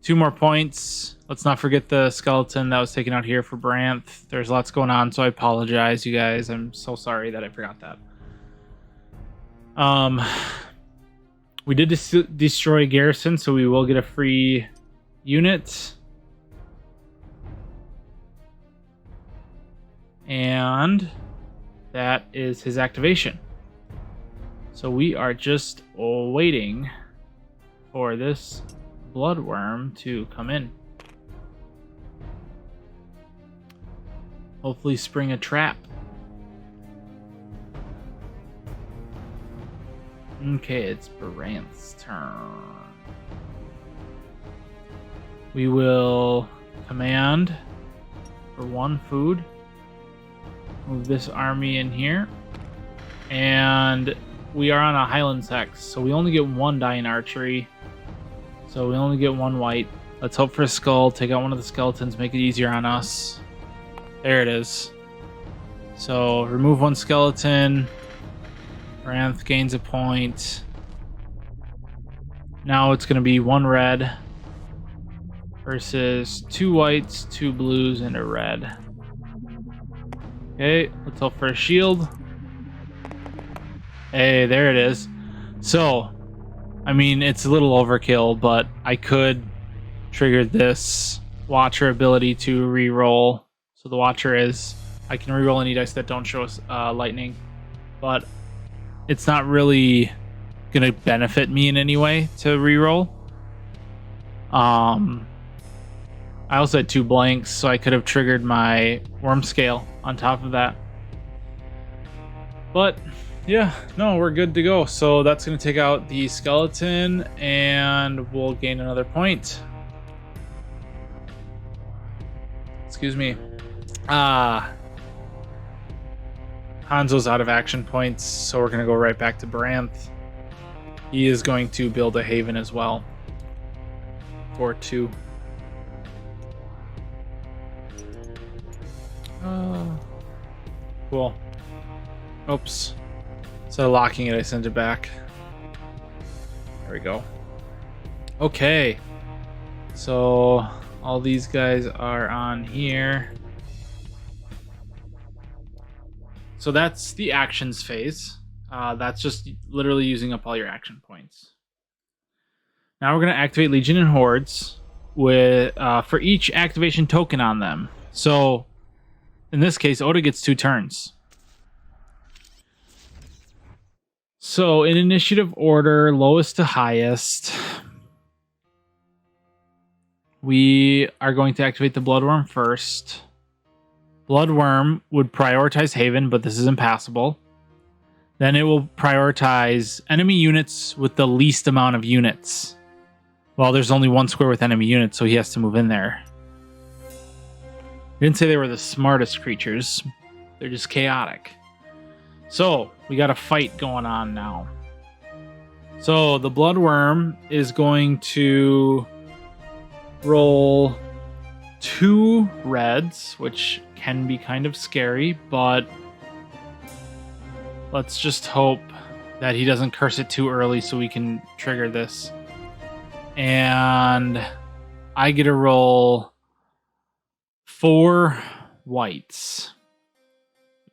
2 more points. Let's not forget the skeleton that was taken out here for Branth. There's lots going on, so I apologize, you guys. I'm so sorry that I forgot that. We did destroy garrison, so we will get a free unit. And that is his activation. So we are just waiting for this Bloodworm to come in. Hopefully spring a trap. Okay, it's Baranth's turn. We will command for 1 food. Move this army in here. And we are on a Highlands Hex, so we only get 1 die in archery. So we only get 1 white. Let's hope for a skull. Take out one of the skeletons, make it easier on us. There it is. So remove 1 skeleton. Ranth gains a point. Now it's going to be 1 red versus 2 whites, 2 blues, and a red. Okay, let's hope for a shield. Hey, there it is. So, I mean, it's a little overkill, but I could trigger this Watcher ability to reroll. So the Watcher is, I can reroll any dice that don't show us lightning, but it's not really going to benefit me in any way to reroll. I also had 2 blanks, so I could have triggered my Worm Scale on top of that. But yeah, no, we're good to go. So that's going to take out the skeleton and we'll gain another point. Excuse me. Hanzo's out of action points, so we're going to go right back to Branth. He is going to build a haven as well. For 2. Cool. Oops. Instead of locking it, I sent it back. There we go. Okay. So all these guys are on here. So that's the actions phase. That's just literally using up all your action points. Now we're going to activate Legion and Hordes with for each activation token on them. So in this case, Oda gets 2 turns. So in initiative order, lowest to highest, we are going to activate the Bloodworm first. Bloodworm would prioritize Haven, but this is impassable. Then it will prioritize enemy units with the least amount of units. Well, there's only 1 square with enemy units, so he has to move in there. Didn't say they were the smartest creatures. They're just chaotic. So, we got a fight going on now. So, the Bloodworm is going to roll 2 reds, which can be kind of scary, but let's just hope that he doesn't curse it too early so we can trigger this. And I get to roll 4 whites.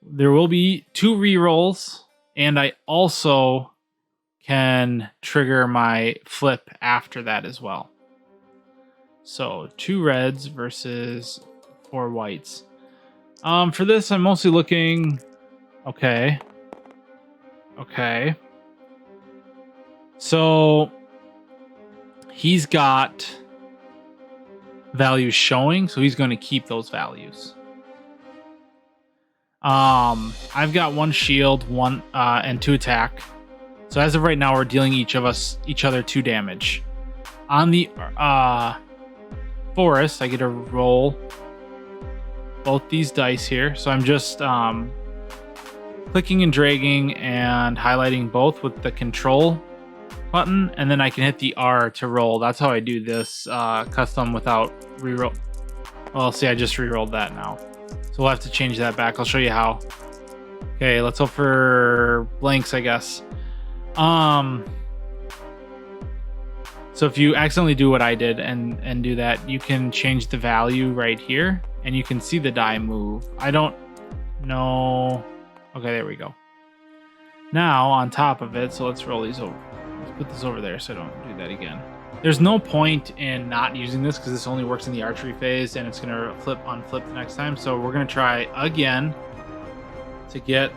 There will be 2 rerolls, and I also can trigger my flip after that as well. So 2 reds versus 4 whites. For this, I'm mostly looking... Okay. So he's got values showing, so he's going to keep those values. I've got 1 shield, 1 and 2 attack. So as of right now, we're dealing each other 2 damage. On the forest, I get to roll both these dice here. So I'm just clicking and dragging and highlighting both with the control button, and then I can hit the R to roll. That's how I do this custom without reroll. Well, see, I just rerolled that now. So we'll have to change that back. I'll show you how. Okay, let's hope for blanks, I guess. So if you accidentally do what I did and do that, you can change the value right here, and you can see the die move. I don't know. Okay, there we go. Now, on top of it, so let's roll these over. Let's put this over there so I don't do that again. There's no point in not using this because this only works in the archery phase, and it's going to unflip the next time. So we're going to try again to get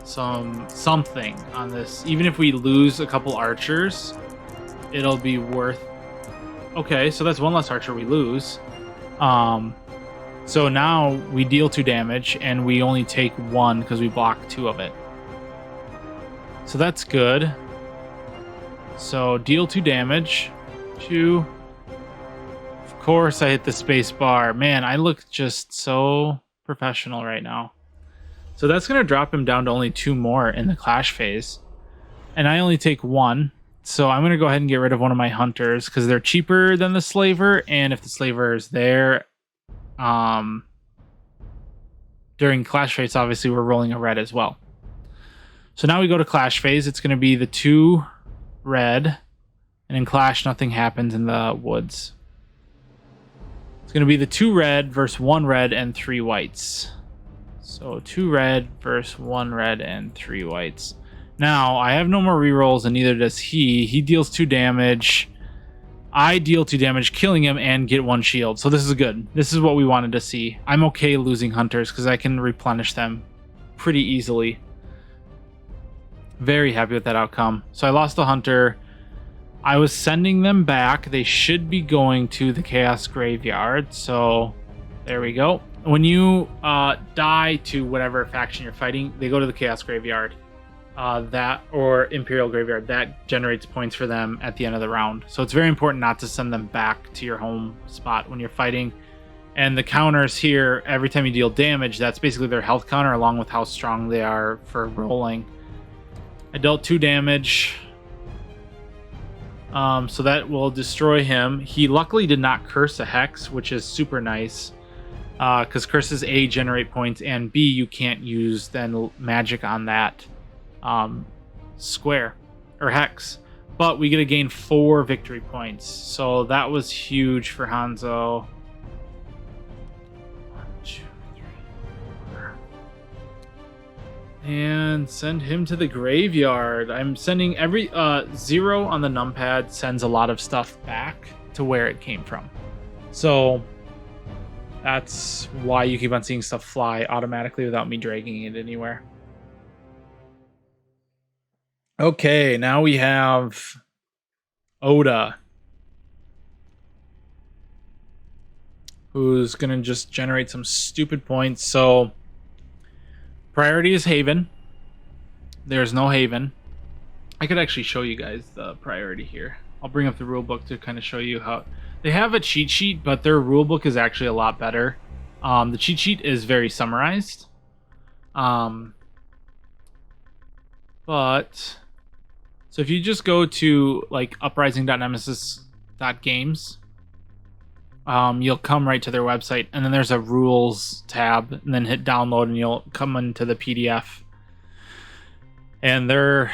something on this. Even if we lose a couple archers, it'll be worth... Okay, so that's 1 less archer we lose. So now we deal 2 damage, and we only take 1 because we block 2 of it. So that's good. So deal 2 damage. 2. Of course I hit the space bar. Man, I look just so professional right now. So that's going to drop him down to only 2 more in the clash phase. And I only take 1. So I'm going to go ahead and get rid of one of my hunters because they're cheaper than the slaver. And if the slaver is there, during clash phase, obviously we're rolling a red as well. So now we go to clash phase. It's going to be the 2 red, and in clash nothing happens in the woods. It's going to be the 2 red versus 1 red and 3 whites. So 2 red versus 1 red and 3 whites. Now I have no more rerolls, and neither does he. He deals 2 damage. I deal 2 damage, killing him, and get 1 shield. So this is good. This is what we wanted to see. I'm okay losing hunters because I can replenish them pretty easily. Very happy with that outcome. So I lost a hunter. I was sending them back. They should be going to the Chaos Graveyard. So there we go. when you die to whatever faction you're fighting, they go to the Chaos Graveyard. That or Imperial Graveyard, that generates points for them at the end of the round. So it's very important not to send them back to your home spot when you're fighting. And the counters here, every time you deal damage, that's basically their health counter along with how strong they are for rolling. I dealt 2 damage. So that will destroy him. He luckily did not curse a hex, which is super nice. Because curses A generate points, and B, you can't use then magic on that square or hex, but we get to gain 4 victory points, so that was huge for Hanzo. 1, 2, 3, 4. And send him to the graveyard. I'm sending every 0 on the numpad sends a lot of stuff back to where it came from, so that's why you keep on seeing stuff fly automatically without me dragging it anywhere. Okay, now we have Oda, who's going to just generate some stupid points. So, priority is Haven. There's no Haven. I could actually show you guys the priority here. I'll bring up the rulebook to kind of show you how... They have a cheat sheet, but their rulebook is actually a lot better. The cheat sheet is very summarized. But... So if you just go to like uprising.nemesis.games, you'll come right to their website, and then there's a rules tab, and then hit download, and you'll come into the PDF. And their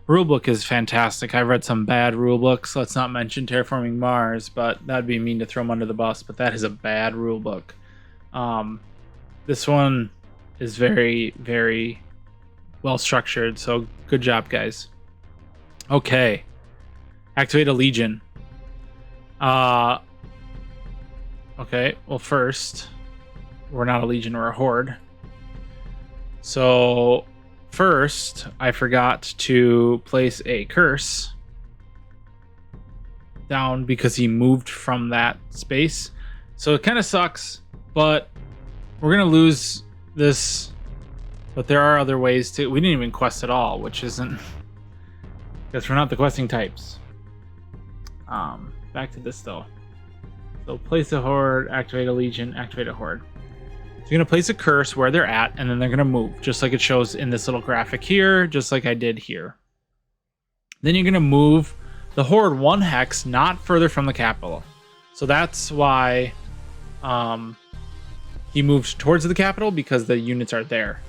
rulebook is fantastic. I've read some bad rulebooks. Let's not mention Terraforming Mars, but that'd be mean to throw them under the bus. But that is a bad rulebook. This one is very, very well structured. So good job, guys. Okay. Activate a Legion. Okay, well first, we're not a Legion, we're a Horde. So, first, I forgot to place a curse down because he moved from that space. So it kind of sucks, but we're going to lose this. But there are other ways to... We didn't even quest at all, which isn't... Because we're not the questing types. Back to this though. So place a Horde, activate a Legion, activate a Horde. So you're going to place a curse where they're at, and then they're going to move, just like it shows in this little graphic here, just like I did here. Then you're going to move the Horde 1 hex, not further from the capital. So that's why he moved towards the capital, because the units are there.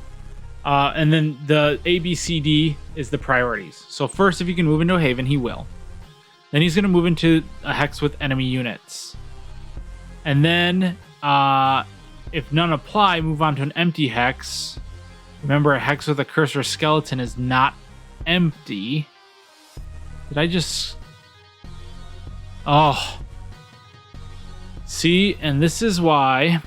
And then the A, B, C, D is the priorities. So first, if you can move into a Haven, he will. Then he's going to move into a hex with enemy units. And then, if none apply, move on to an empty hex. Remember, a hex with a cursor skeleton is not empty. Did I just... Oh. See, and this is why...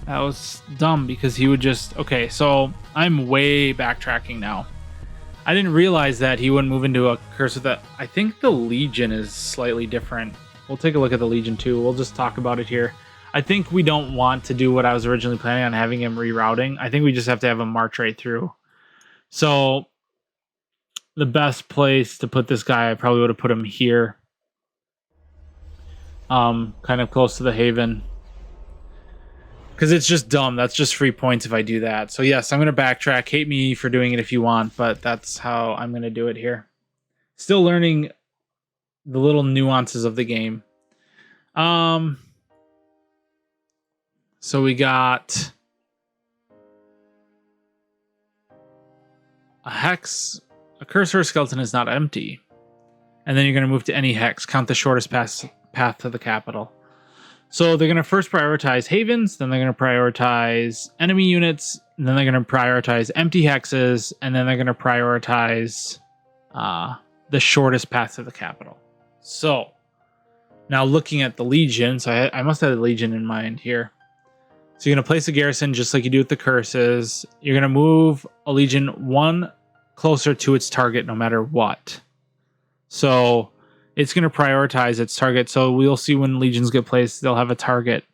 That was dumb, because he would just... Okay, so I'm way backtracking now. I didn't realize that he wouldn't move into a curse with that. I think the Legion is slightly different. We'll take a look at the Legion too. We'll just talk about it here. I think we don't want to do what I was originally planning on, having him rerouting. I think we just have to have him march right through. So the best place to put this guy, I probably would have put him here. Kind of close to the Haven. Because it's just dumb. That's just free points if I do that. So yes, I'm going to backtrack. Hate me for doing it if you want, but that's how I'm going to do it here. Still learning the little nuances of the game. So we got a hex. A cursor skeleton is not empty. And then you're going to move to any hex. Count the shortest path to the capital. So they're going to first prioritize Havens, then they're going to prioritize enemy units, and then they're going to prioritize empty hexes, and then they're going to prioritize the shortest path to the capital. So, now looking at the Legion, so I must have the Legion in mind here. So you're going to place a garrison just like you do with the curses. You're going to move a Legion 1 closer to its target no matter what. So, it's going to prioritize its target. So we'll see when legions get placed, they'll have a target.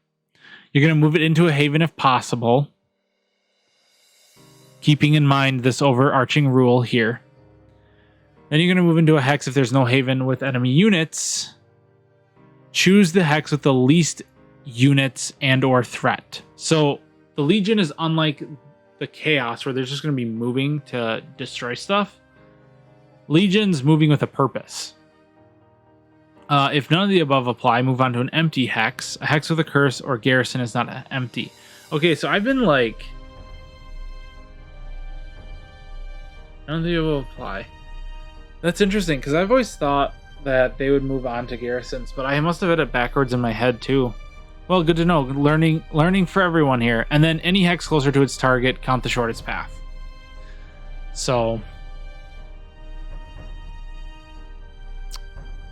You're going to move it into a haven if possible, keeping in mind this overarching rule here. Then you're going to move into a hex if there's no haven with enemy units. Choose the hex with the least units and or threat. So the Legion is unlike the Chaos, where they're just going to be moving to destroy stuff. Legion's moving with a purpose. If none of the above apply, move on to an empty hex. A hex with a curse or garrison is not empty. Okay, so I've been like... None of the above apply. That's interesting, because I've always thought that they would move on to garrisons, but I must have had it backwards in my head too. Well, good to know. Learning for everyone here. And then any hex closer to its target, count the shortest path. So...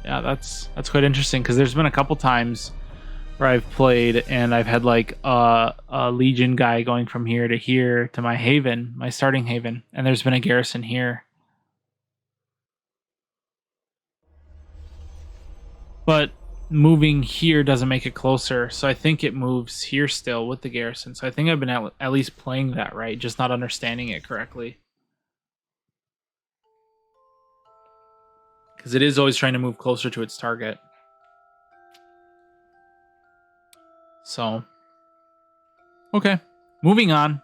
yeah, that's quite interesting, because there's been a couple times where I've played and I've had like a Legion guy going from here to my haven, my starting haven, and there's been a garrison here. But moving here doesn't make it closer, so I think it moves here still with the garrison. So I think I've been at least playing that right, just not understanding it correctly. Because it is always trying to move closer to its target. So, okay, moving on.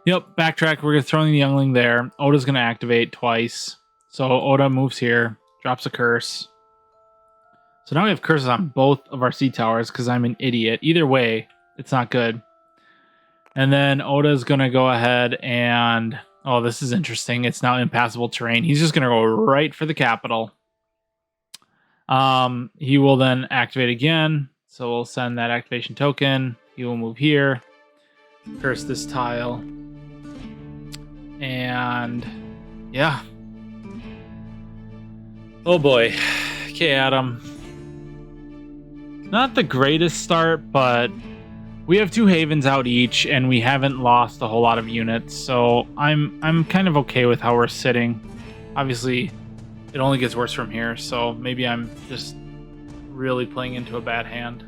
Yep, backtrack. We're going to throw in the youngling there. Oda's going to activate twice. So Oda moves here, drops a curse. So now we have curses on both of our sea towers because I'm an idiot. Either way, it's not good. And then Oda's going to go ahead and... oh, this is interesting. It's now impassable terrain. He's just going to go right for the capital. He will then activate again. So we'll send that activation token. He will move here. Curse this tile. And... yeah. Oh boy. Okay, Adam. Not the greatest start, but we have 2 havens out each, and we haven't lost a whole lot of units, so I'm kind of okay with how we're sitting. Obviously, it only gets worse from here, so maybe I'm just really playing into a bad hand.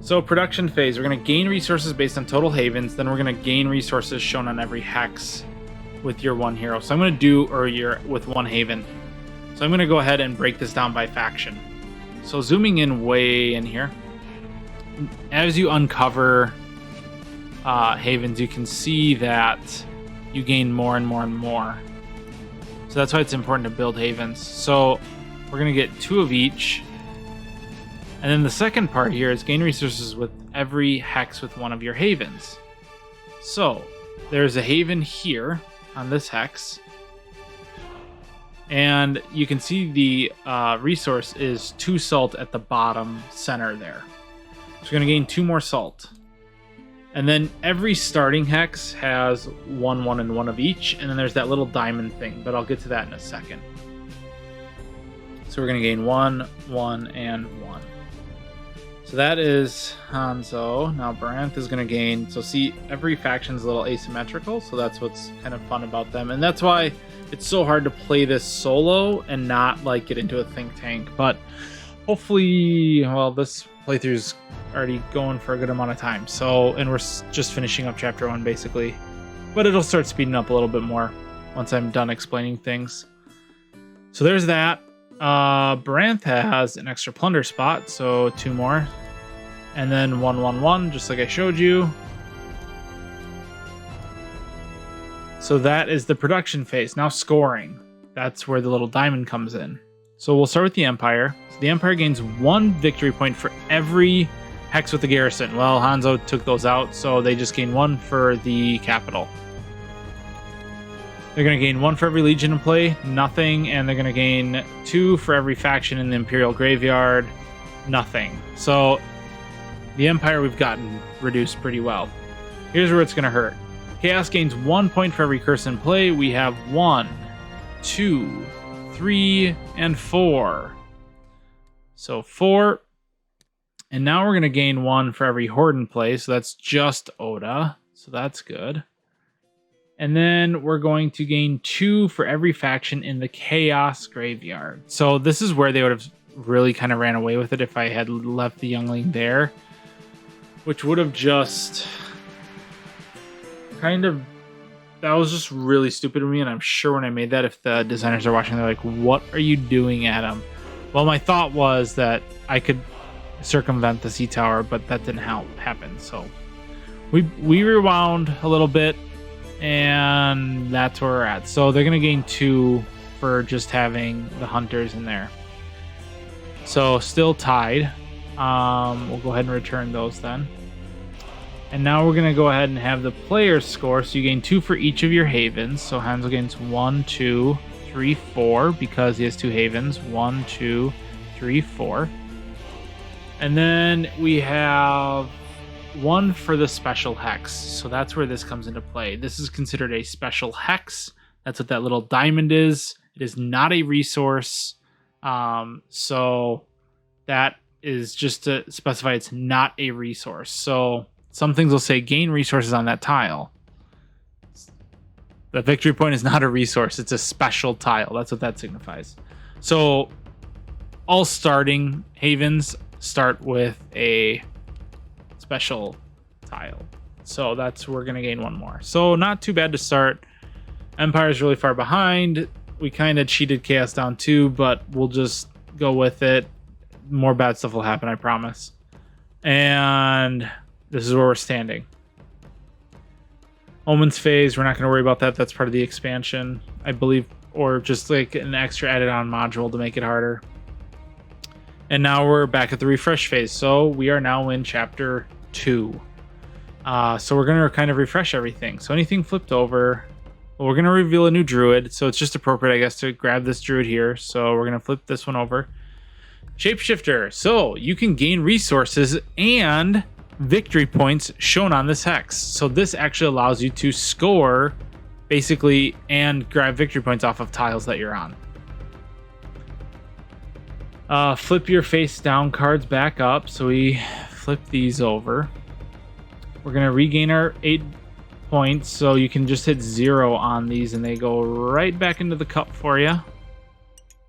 So production phase, we're going to gain resources based on total havens, then we're going to gain resources shown on every hex with your 1 hero. So I'm going to do, or your with 1 haven. So I'm going to go ahead and break this down by faction. So zooming in way in here, as you uncover havens, you can see that you gain more and more and more. So that's why it's important to build havens. So we're going to get 2 of each. And then the second part here is gain resources with every hex with 1 of your havens. So there's a haven here on this hex. And you can see the resource is 2 salt at the bottom center there. So we're going to gain 2 more salt. And then every starting hex has 1, 1, and 1 of each. And then there's that little diamond thing, but I'll get to that in a second. So we're going to gain 1, 1, and 1. So that is Hanzo. Now Baranth is going to gain... so see, every faction's a little asymmetrical, so that's what's kind of fun about them. And that's why it's so hard to play this solo and not like get into a think tank. But hopefully, well, this playthrough's already going for a good amount of time. So, and we're just finishing up chapter 1 basically. But it'll start speeding up a little bit more once I'm done explaining things. So there's that. Baranth has an extra plunder spot, so 2 more. And then 1, 1, 1, just like I showed you. So that is the production phase. Now scoring. That's where the little diamond comes in. So we'll start with the Empire. So the Empire gains 1 victory point for every hex with the garrison. Well, Hanzo took those out, so they just gain 1 for the capital. They're going to gain 1 for every legion in play, nothing, and they're going to gain 2 for every faction in the Imperial Graveyard, nothing. So the Empire we've gotten reduced pretty well. Here's where it's going to hurt. Chaos gains 1 point for every curse in play. We have 1, 2, 3, and 4. So 4. And now we're going to gain 1 for every horde in play, so that's just Oda. So that's good. And then we're going to gain 2 for every faction in the Chaos Graveyard. So this is where they would have really kind of ran away with it if I had left the Youngling there, which would have just kind of, that was just really stupid of me. And I'm sure when I made that, if the designers are watching, they're like, what are you doing, Adam? Well, my thought was that I could circumvent the sea tower, but that didn't happen. So we rewound a little bit, and that's where we're at. So they're going to gain 2 for just having the hunters in there. So still tied. We'll go ahead and return those then. And now we're going to go ahead and have the player's score. So you gain 2 for each of your havens. So Hansel gains 1, 2, 3, 4 because he has 2 havens. 1, 2, 3, 4. And then we have 1 for the special hex. So that's where this comes into play. This is considered a special hex. That's what that little diamond is. It is not a resource. So that is just to specify it's not a resource. So some things will say gain resources on that tile. The victory point is not a resource. It's a special tile. That's what that signifies. So all starting havens start with a special tile. So that's, we're going to gain 1 more. So not too bad to start. Empire's really far behind. We kind of cheated Chaos down too, but we'll just go with it. More bad stuff will happen, I promise. And this is where we're standing. Omen's Phase, we're not going to worry about that. That's part of the expansion, I believe, or just like an extra added on module to make it harder. And now we're back at the refresh phase. So we are now in chapter 2. So we're going to kind of refresh everything. So anything flipped over, well, we're going to reveal a new druid. So it's just appropriate, I guess, to grab this druid here. So we're going to flip this one over. Shapeshifter. So you can gain resources and victory points shown on this hex. So this actually allows you to score basically and grab victory points off of tiles that you're on. Flip your face down cards back up. So we flip these over. We're going to regain our 8 points. So you can just hit 0 on these and they go right back into the cup for you.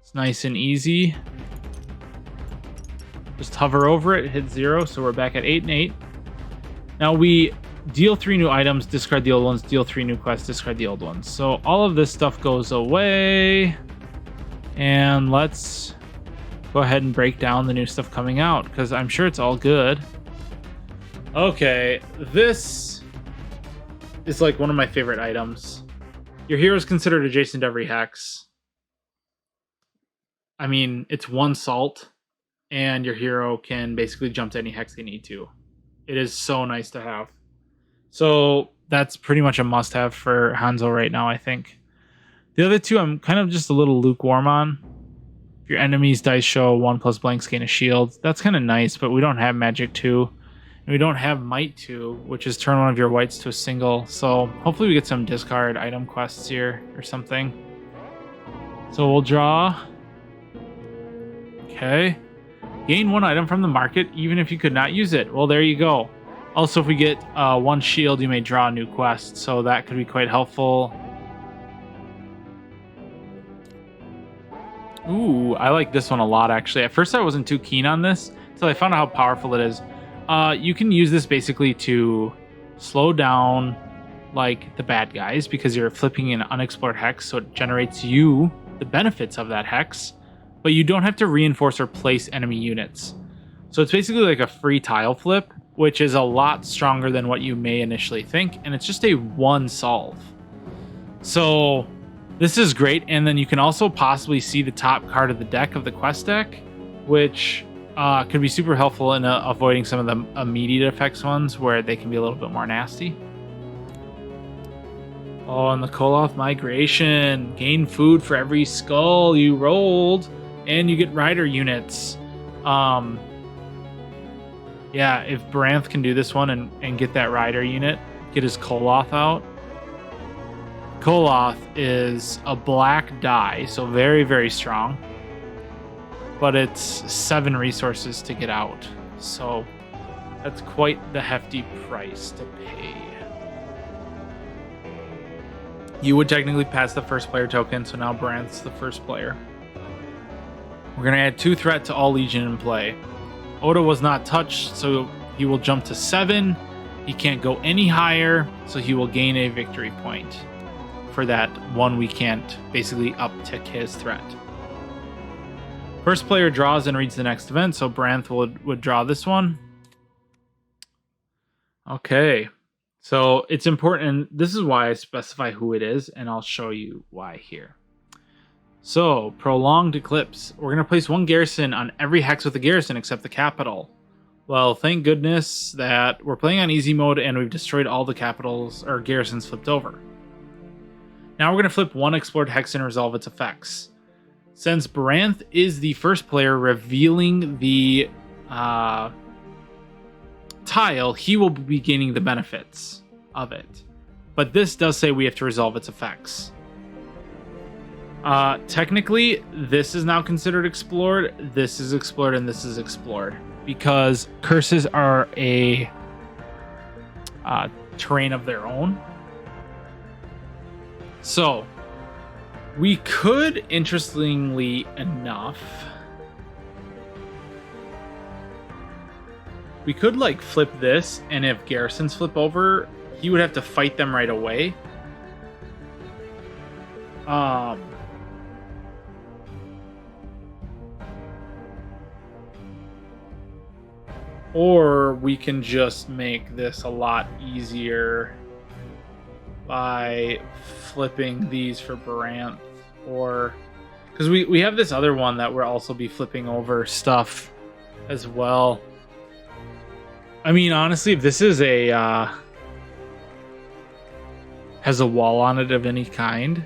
It's nice and easy. Just hover over it, hit 0, so we're back at 8 and 8. Now we deal 3 new items, discard the old ones, deal 3 new quests, discard the old ones. So all of this stuff goes away. And let's go ahead and break down the new stuff coming out, because I'm sure it's all good. Okay, this is like one of my favorite items. Your hero is considered adjacent to every hex. I mean, it's 1 salt. And your hero can basically jump to any hex they need to. It is so nice to have. So that's pretty much a must-have for Hanzo right now, I think. The other 2, I'm kind of just a little lukewarm on. If your enemy's dice show 1+ blanks gain a shield, that's kind of nice, but we don't have Magic 2. And we don't have Might 2, which is turn one of your whites to a single. So hopefully we get some discard item quests here or something. So we'll draw. Okay. Gain 1 item from the market, even if you could not use it. Well, there you go. Also, if we get 1 shield, you may draw a new quest. So that could be quite helpful. Ooh, I like this one a lot, actually. At first, I wasn't too keen on this until I found out how powerful it is. You can use this basically to slow down like the bad guys because you're flipping an unexplored hex. So it generates you the benefits of that hex. But you don't have to reinforce or place enemy units. So it's basically like a free tile flip, which is a lot stronger than what you may initially think. And it's just a 1 solve. So this is great. And then you can also possibly see the top card of the deck of the quest deck, which could be super helpful in avoiding some of the immediate effects ones where they can be a little bit more nasty. Oh, and the Koloth Migration. Gain food for every skull you rolled. And you get rider units. Yeah, if Baranth can do this one and get that rider unit, get his Koloth out. Koloth is a black die, so very, very strong. But it's 7 resources to get out. So that's quite the hefty price to pay. You would technically pass the first player token, so now Branth's the first player. We're going to add 2 threat to all Legion in play. Oda was not touched, so he will jump to 7. He can't go any higher, so he will gain a victory point for that one we can't basically uptick his threat. First player draws and reads the next event, so Branth would draw this one. Okay, so it's important, and this is why I specify who it is, and I'll show you why here. So, Prolonged Eclipse. We're going to place 1 garrison on every hex with a garrison except the capital. Well, thank goodness that we're playing on easy mode and we've destroyed all the capitals or garrisons flipped over. Now we're going to flip 1 explored hex and resolve its effects. Since Branth is the first player revealing the tile, he will be gaining the benefits of it. But this does say we have to resolve its effects. Technically, this is now considered explored, this is explored, and this is explored. Because curses are a terrain of their own. So, we could, interestingly enough, we could like flip this, and if garrisons flip over, he would have to fight them right away. Or we can just make this a lot easier by flipping these for Branth, or because we have this other one that we'll also be flipping over stuff as well. I mean, honestly, if this is a has a wall on it of any kind,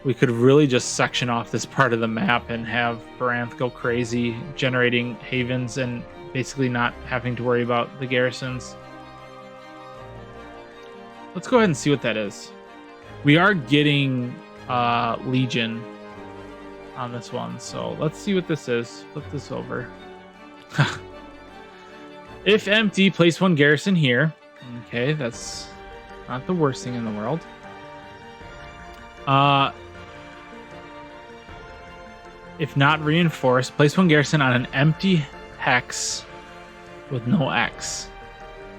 we could really just section off this part of the map and have Branth go crazy, generating havens and basically not having to worry about the garrisons. Let's go ahead and see what that is. We are getting Legion on this one, so let's see what this is. Flip this over. If empty, place 1 garrison here. Okay, that's not the worst thing in the world. If not reinforced, place 1 garrison on an empty hex with no X.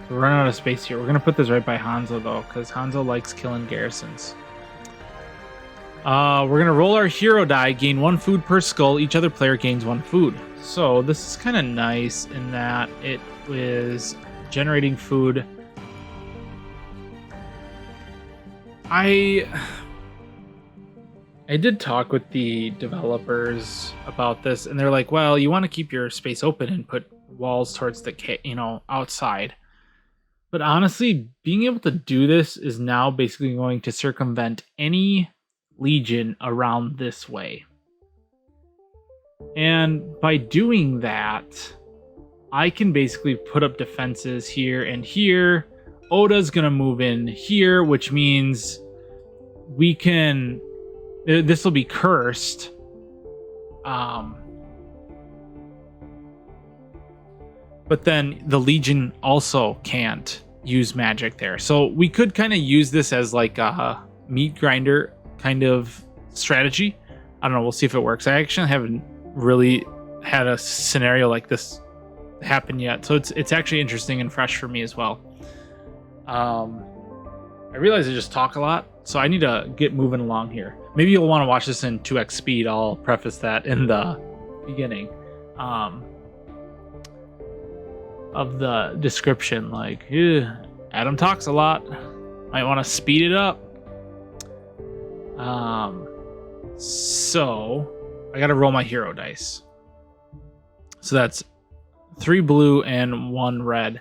We're running out of space here. We're going to put this right by Hanzo, though, because Hanzo likes killing garrisons. We're going to roll our hero die, gain 1 food per skull. Each other player gains 1 food. So this is kind of nice in that it is generating food. I did talk with the developers about this, and they're like, well, you want to keep your space open and put walls towards the, outside. But honestly, being able to do this is now basically going to circumvent any Legion around this way. And by doing that, I can basically put up defenses here and here. Oda's going to move in here, which means we can... This will be cursed. But then the Legion also can't use magic there. So we could kind of use this as like a meat grinder kind of strategy. I don't know. We'll see if it works. I actually haven't really had a scenario like this happen yet. So it's actually interesting and fresh for me as well. I realize I just talk a lot, so I need to get moving along here. Maybe you'll want to watch this in 2x speed. I'll preface that in the beginning of the description. Like, Adam talks a lot. Might want to speed it up. So I got to roll my hero dice. So that's 3 blue and 1 red.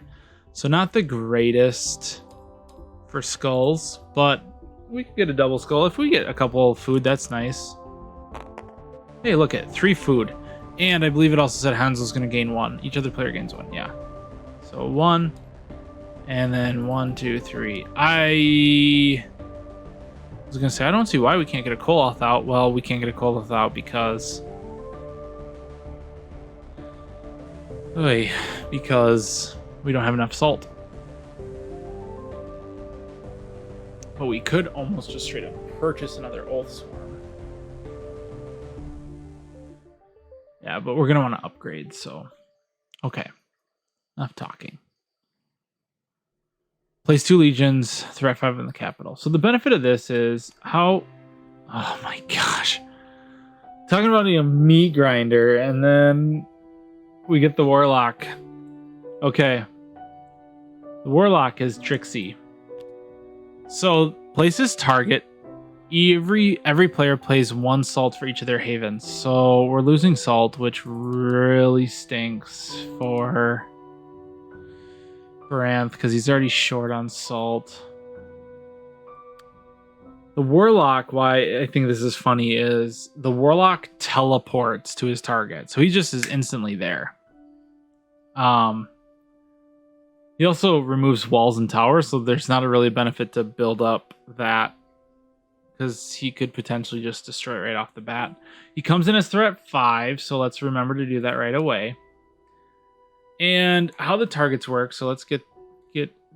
So not the greatest for skulls, but we could get a double skull. If we get a couple of food, that's nice. Hey, look at 3 food. And I believe it also said Hanzo's going to gain 1. Each other player gains 1, yeah. So 1, and then 1, 2, 3. I was going to say, I don't see why we can't get a Koloth out. Well, we can't get a Koloth out because... because we don't have enough salt. But we could almost just straight up purchase another Oath Swarm. Yeah, but we're going to want to upgrade, so... Okay. Enough talking. Place 2 legions, threat 5 in the capital. So the benefit of this is how... Oh my gosh. Talking about a meat grinder, and then we get the Warlock. Okay. The Warlock is Trixie. So, places target. Every player plays 1 salt for each of their havens. So, we're losing salt, which really stinks for Baranth, because he's already short on salt. The Warlock, why I think this is funny, is the Warlock teleports to his target. So he just is instantly there. He also removes walls and towers, so there's not a really benefit to build up that, because he could potentially just destroy it right off the bat. He comes in as threat 5, so let's remember to do that right away. And how the targets work, so let's get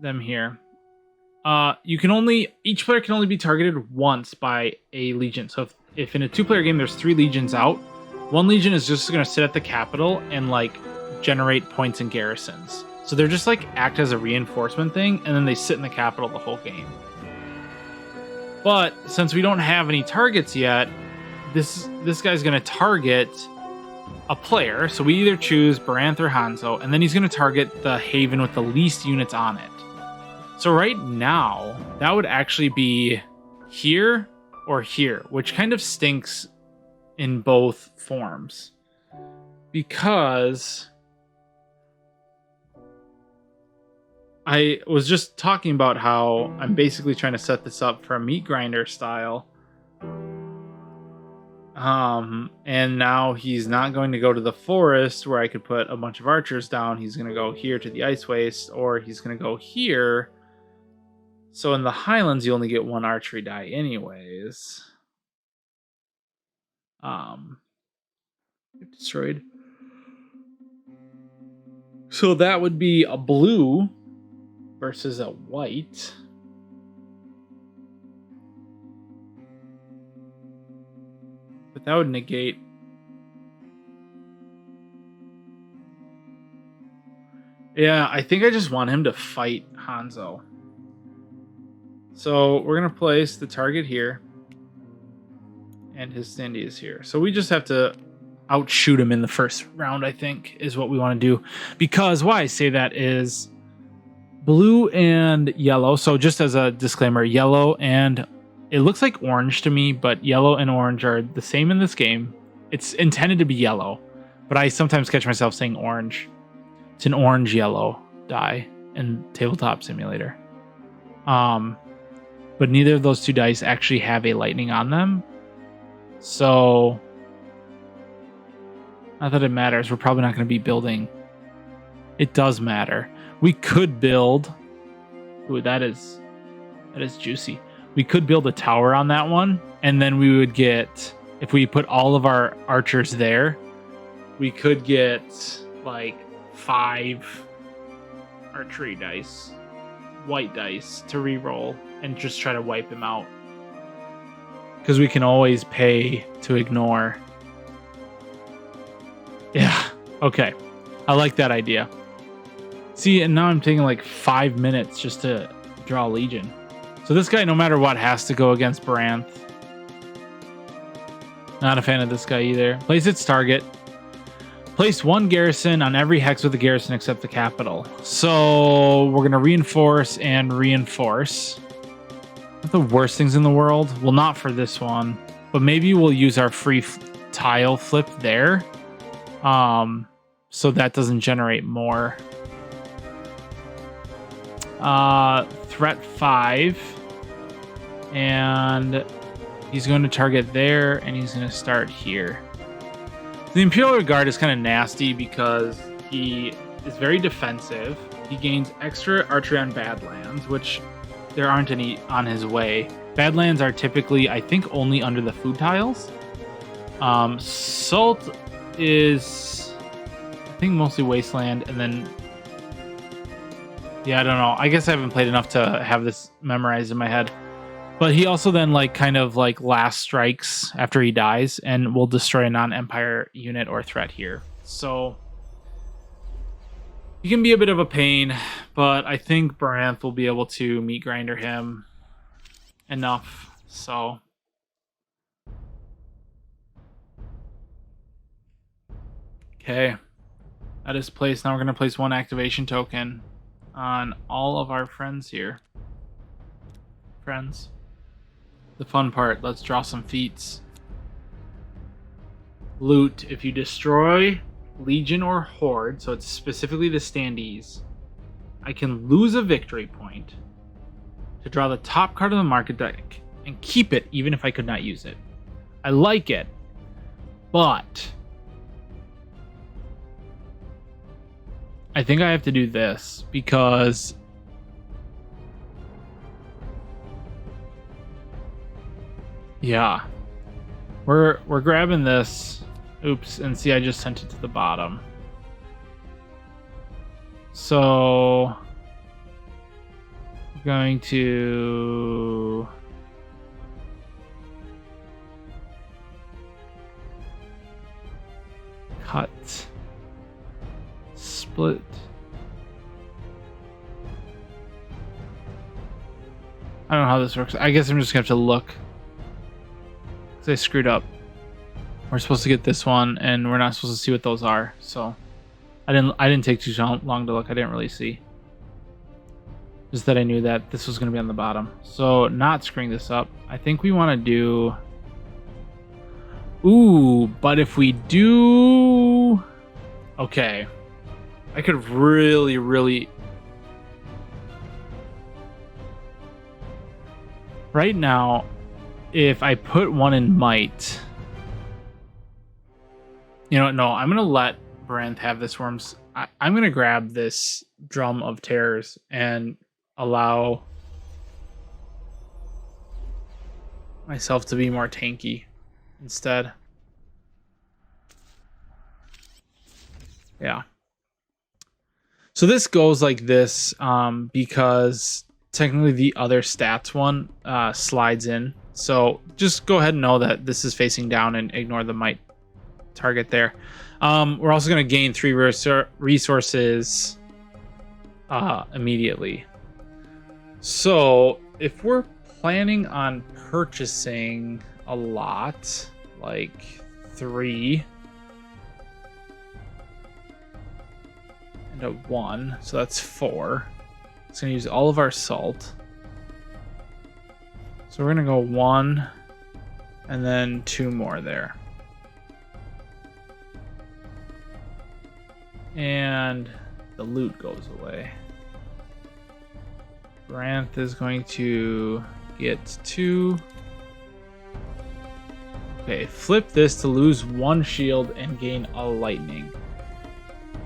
them here. Each player can only be targeted once by a legion. So if in a 2-player game there's 3 legions out, 1 legion is just going to sit at the capital and like generate points and garrisons. So they're just like act as a reinforcement thing, and then they sit in the capital the whole game. But since we don't have any targets yet, this guy's going to target a player. So we either choose Baranth or Hanzo, and then he's going to target the haven with the least units on it. So right now, that would actually be here or here, which kind of stinks in both forms. Because I was just talking about how I'm basically trying to set this up for a meat grinder style. And now he's not going to go to the forest where I could put a bunch of archers down. He's going to go here to the ice waste, or he's going to go here. So in the Highlands, you only get 1 archery die anyways. Destroyed. So that would be a blue versus a white. But that would negate... Yeah, I think I just want him to fight Hanzo. So we're going to place the target here. And his standee is here. So we just have to outshoot him in the first round, I think, is what we want to do. Because why I say that is blue and yellow. So just as a disclaimer, yellow and... It looks like orange to me, but yellow and orange are the same in this game. It's intended to be yellow, but I sometimes catch myself saying orange. It's an orange-yellow die in Tabletop Simulator. But neither of those 2 dice actually have a lightning on them. So, not that it matters. We're probably not going to be building. It does matter. We could build... Ooh, that is juicy. We could build a tower on that one, and then we would get, if we put all of our archers there, we could get like 5 archery dice, white dice, to re-roll and just try to wipe him out. Because we can always pay to ignore. Yeah, okay. I like that idea. See, and now I'm taking like 5 minutes just to draw a legion. So this guy, no matter what, has to go against Baranth. Not a fan of this guy either. Place its target. Place 1 garrison on every hex with a garrison except the capital. So we're going to reinforce and reinforce. Not the worst things in the world. Well, not for this one. But maybe we'll use our free tile flip there. So that doesn't generate more. Threat 5. And he's going to target there, and he's going to start here. The Imperial Guard is kind of nasty because he is very defensive. He gains extra archery on Badlands, which there aren't any on his way. Badlands are typically, I think, only under the food tiles. Salt is, I think, mostly Wasteland, and then... Yeah, I don't know. I guess I haven't played enough to have this memorized in my head. But he also then like kind of like last strikes after he dies and will destroy a non-Empire unit or threat here. So he can be a bit of a pain, but I think Baranth will be able to meat grinder him enough. So okay. That is placed. Now we're going to place one activation token on all of our friends here. Friends. The fun part. Let's draw some feats. Loot. If you destroy Legion or Horde, so it's specifically the standees, I can lose a victory point to draw the top card of the market deck and keep it even if I could not use it. I like it, but I think I have to do this because yeah, we're grabbing this. Oops, and see, I just sent it to the bottom. So I'm going to cut, split. I don't know how this works. I guess I'm just gonna have to look. Because I screwed up. We're supposed to get this one, and we're not supposed to see what those are. So I didn't take too long to look. I didn't really see. Just that I knew that this was going to be on the bottom. So not screwing this up. I think we want to do... Ooh, but if we do... Okay. I could really... Right now, if I put one in Might... You know what? No, I'm going to let Baranth have this Worms. I'm going to grab this Drum of Terrors and allow myself to be more tanky instead. Yeah. So this goes like this because technically the other stats one slides in. So just go ahead and know that this is facing down and ignore the Might target there. We're also going to gain 3 resources immediately. So if we're planning on purchasing a lot, like 3 and a 1, so that's 4. It's going to use all of our salt. So we're going to go 1 and then 2 more there. And the loot goes away. Baranth is going to get 2. Okay, flip this to lose 1 shield and gain a lightning.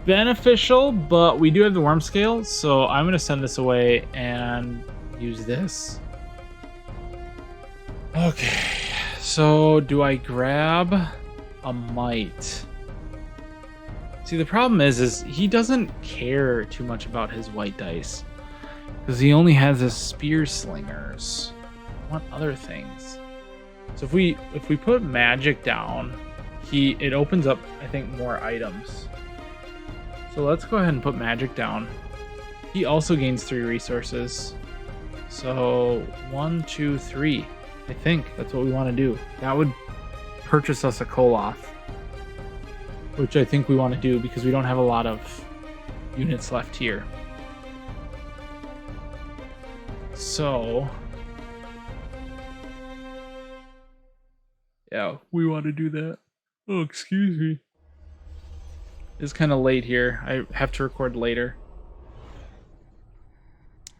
Beneficial, but we do have the worm scale, so I'm going to send this away and use this. Okay, so do I grab a Might? See, the problem is he doesn't care too much about his white dice because he only has his spear slingers. I want other things. So if we put magic down, it opens up, I think, more items. So let's go ahead and put magic down. He also gains 3 resources. So 1, 2, 3. I think that's what we want to do. That would purchase us a Koloth, which I think we want to do because we don't have a lot of units left here. So yeah, we want to do that. Oh, excuse me. It's kind of late here. I have to record later.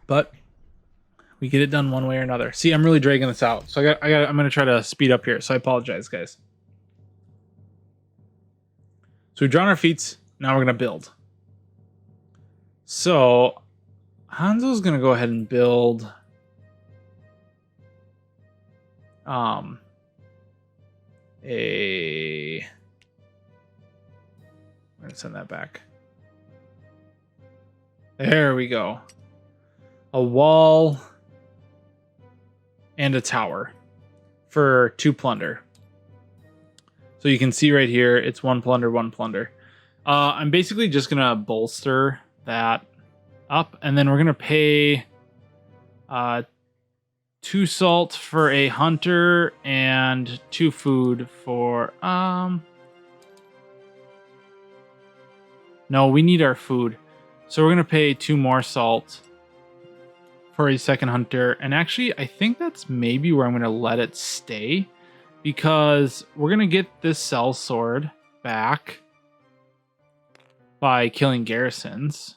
But we get it done one way or another. See, I'm really dragging this out. So I'm going to try to speed up here. So I apologize, guys. So we've drawn our feats. Now we're going to build. So Hanzo's going to go ahead and build I'm going to send that back. There we go. A wall. and a tower for 2 plunder. So you can see right here, it's 1 plunder, 1 plunder. I'm basically just going to bolster that up, and then we're going to pay 2 salt for a hunter and 2 food for... No, we need our food. So we're going to pay 2 more salt for a second hunter. And actually, I think that's maybe where I'm going to let it stay, because we're going to get this cell sword back by killing garrisons.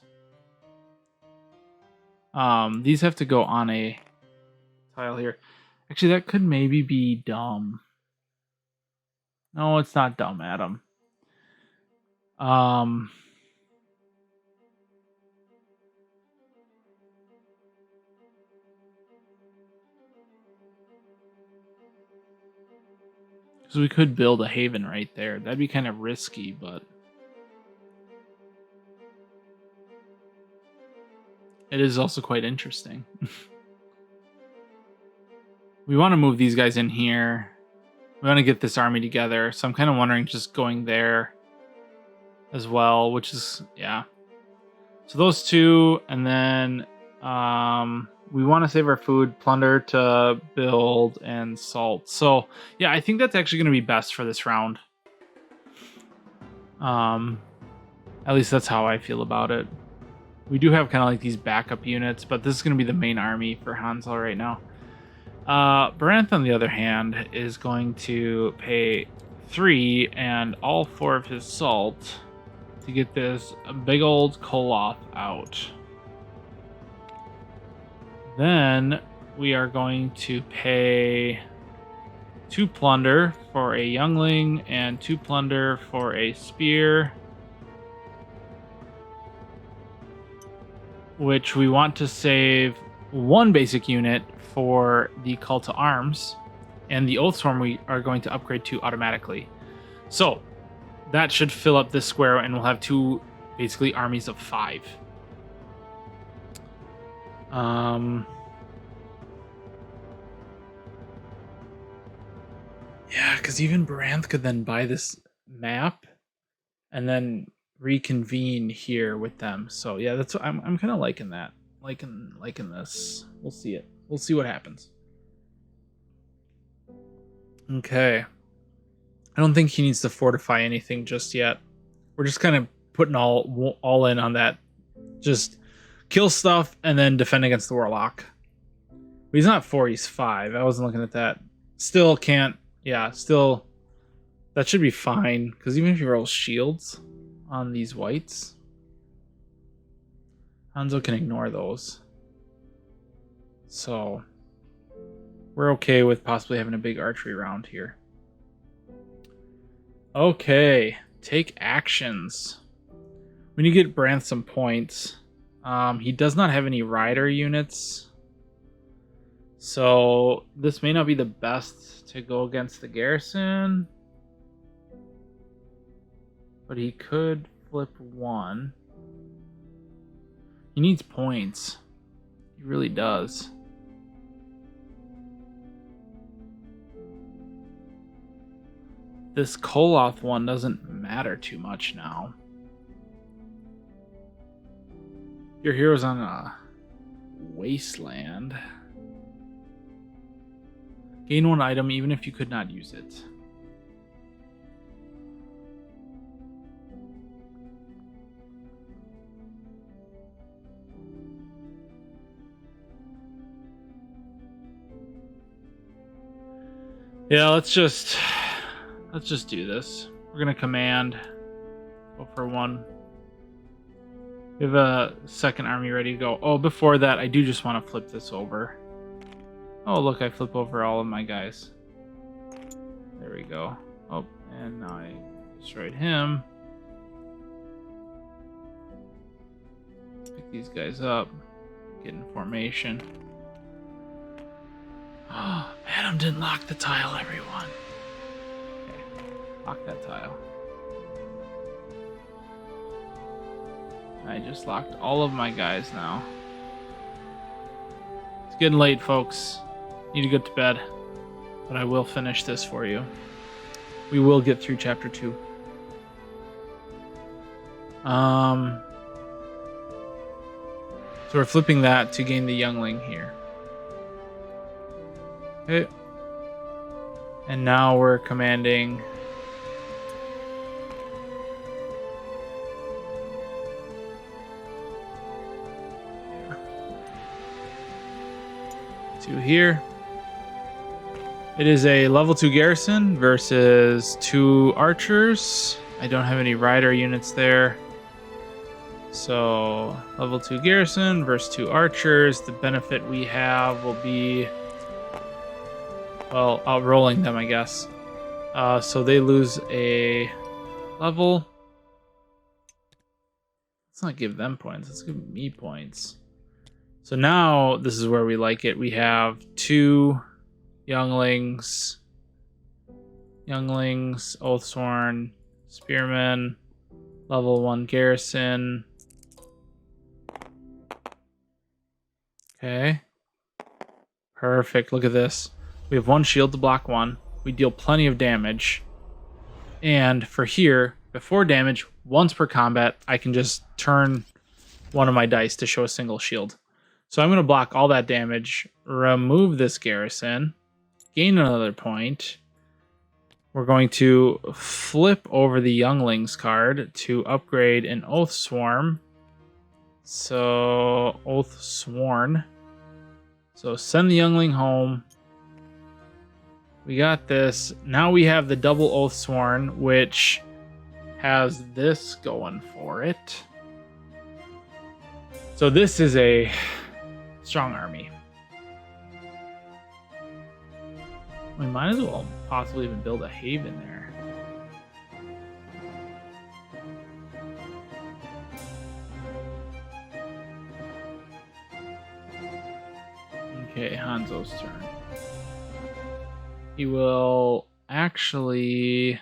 These have to go on a tile here. Actually, that could maybe be dumb. No, it's not dumb, Adam. So we could build a haven right there. That'd be kind of risky, but it is also quite interesting. We want to move these guys in here. We want to get this army together. So I'm kind of wondering just going there as well, which is, yeah. So those 2, and then we want to save our food, plunder to build, and salt. So yeah, I think that's actually going to be best for this round. At least that's how I feel about it. We do have kind of like these backup units, but this is going to be the main army for Hansel right now. Baranth, on the other hand, is going to pay 3 and all 4 of his salt to get this big old Koloth out. Then we are going to pay 2 plunder for a youngling and 2 plunder for a spear, which we want to save 1 basic unit for the Call to Arms, and the Oathsworn we are going to upgrade to automatically. So that should fill up this square, and we'll have 2 basically armies of 5. Yeah, because even Baranth could then buy this map and then reconvene here with them. So yeah, that's what I'm kind of liking that. Liking this. We'll see it. We'll see what happens. Okay. I don't think he needs to fortify anything just yet. We're just kind of putting all in on that. Just kill stuff and then defend against the Warlock. But he's not 4, he's 5. I wasn't looking at that. Still can't. Yeah, still. That should be fine. Because even if you roll shields on these whites, Hanzo can ignore those. So we're okay with possibly having a big archery round here. Okay, take actions. We need to get Baranth some points. He does not have any rider units. So this may not be the best to go against the garrison. But he could flip 1. He needs points. He really does. This Koloth one doesn't matter too much now. Your hero's on a wasteland. Gain 1 item even if you could not use it. Yeah, let's just do this. We're gonna command. Go for 1. We have a second army ready to go. Oh, before that, I do just want to flip this over. Oh, look, I flip over all of my guys. There we go. Oh, and now I destroyed him. Pick these guys up. Get in formation. Oh, Adam didn't lock the tile, everyone. Okay, lock that tile. I just locked all of my guys now. It's getting late, folks. need to go to bed, but I will finish this for you. We will get through chapter 2. So we're flipping that to gain the youngling here. Okay. And now we're commanding to here. It is a level 2 garrison versus 2 archers. I don't have any rider units there. So level 2 garrison versus 2 archers. The benefit we have will be, well, outrolling them, I guess. So they lose a level. Let's not give them points. Let's give me points. So now this is where we like it. We have 2 younglings, Oathsworn, Spearmen, level 1 garrison. Okay. Perfect. Look at this. We have 1 shield to block 1. We deal plenty of damage. And for here, before damage, once per combat, I can just turn one of my dice to show a single shield. So I'm going to block all that damage, remove this garrison, gain another point. We're going to flip over the Younglings card to upgrade an Oath Swarm. So, Oath Sworn. So, send the Youngling home. We got this. Now we have the double Oath Sworn, which has this going for it. So, this is a strong army. We might as well possibly even build a haven there. Okay, Hanzo's turn. He will actually...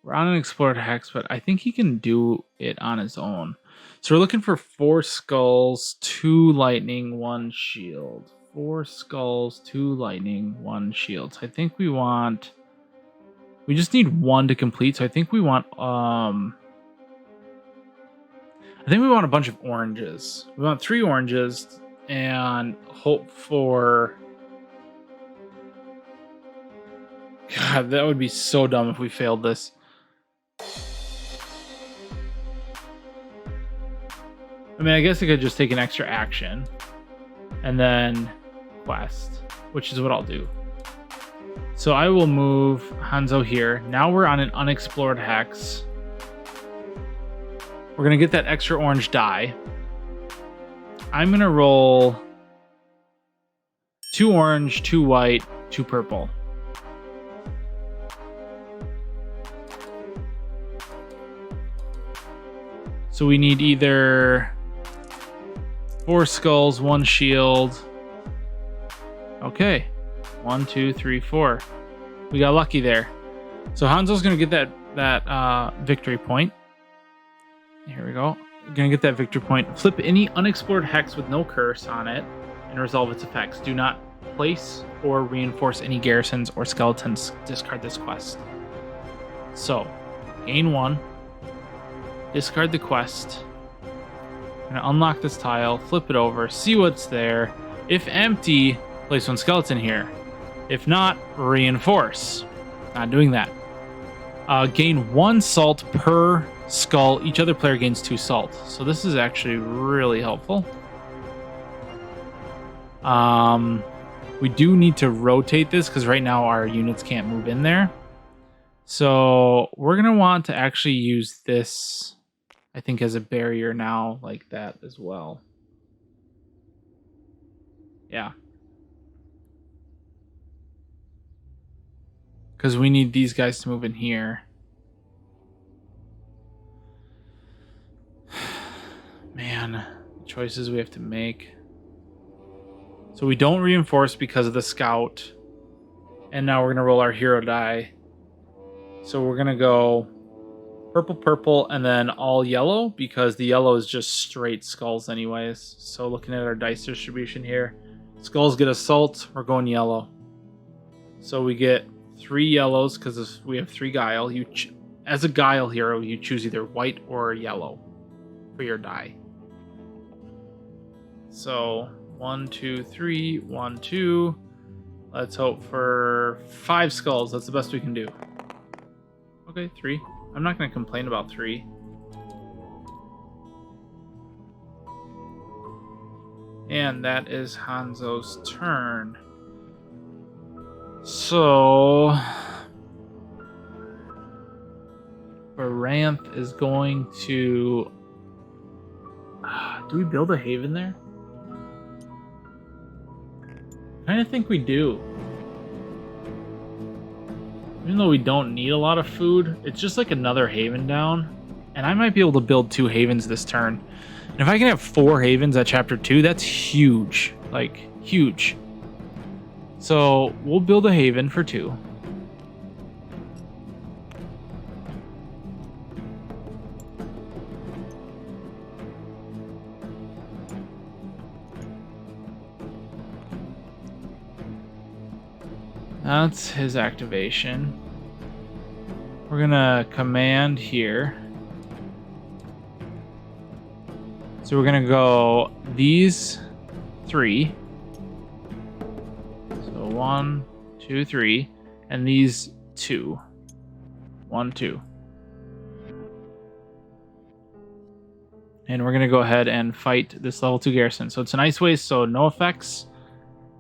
We're on an explored hex, but I think he can do it on his own. So we're looking for 4 skulls, 2 lightning, 1 shield. 4 skulls, 2 lightning, 1 shield. So I think we want... We just need 1 to complete, so I think we want... I think we want a bunch of oranges. We want 3 oranges and hope for... God, that would be so dumb if we failed this. I mean, I guess I could just take an extra action and then quest, which is what I'll do. So I will move Hanzo here. Now we're on an unexplored hex. We're going to get that extra orange die. I'm going to roll 2 orange, 2 white, 2 purple. So we need either 4 skulls, 1 shield. Okay. 1, 2, 3, 4. We got lucky there. So Hanzo's going to get that victory point. Here we go. Going to get that victory point. Flip any unexplored hex with no curse on it and resolve its effects. Do not place or reinforce any garrisons or skeletons. Discard this quest. So, gain 1. Discard the quest. I'm going to unlock this tile, flip it over, see what's there. If empty, place 1 skeleton here. If not, reinforce. Not doing that. Gain 1 salt per skull. Each other player gains 2 salt. So this is actually really helpful. We do need to rotate this because right now our units can't move in there. So we're going to want to actually use this, I think, as a barrier now, like that as well. Yeah. Because we need these guys to move in here. Man, choices we have to make. So we don't reinforce because of the scout. And now we're going to roll our hero die. So we're going to go purple, purple, and then all yellow, because the yellow is just straight skulls anyways. So looking at our dice distribution here, Skulls get assault. We're going yellow. So we get 3 yellows because we have 3 guile. As a guile hero, you choose either white or yellow for your die. So 1, 2, 3, 1, 2. Let's hope for 5 skulls. That's the best we can do. Okay, 3. I'm not going to complain about 3. And that is Hanzo's turn. So Baranth is going to... do we build a haven there? I kind of think we do. Even though we don't need a lot of food, it's just like another haven down. And I might be able to build 2 havens this turn. And if I can have 4 havens at chapter 2, that's huge. Like, huge. So we'll build a haven for 2. That's his activation. We're gonna command here. So we're gonna go these 3. So 1, 2, 3, and these 2. 1, 2. And we're gonna go ahead and fight this level 2 garrison. So it's an ice waste, so no effects.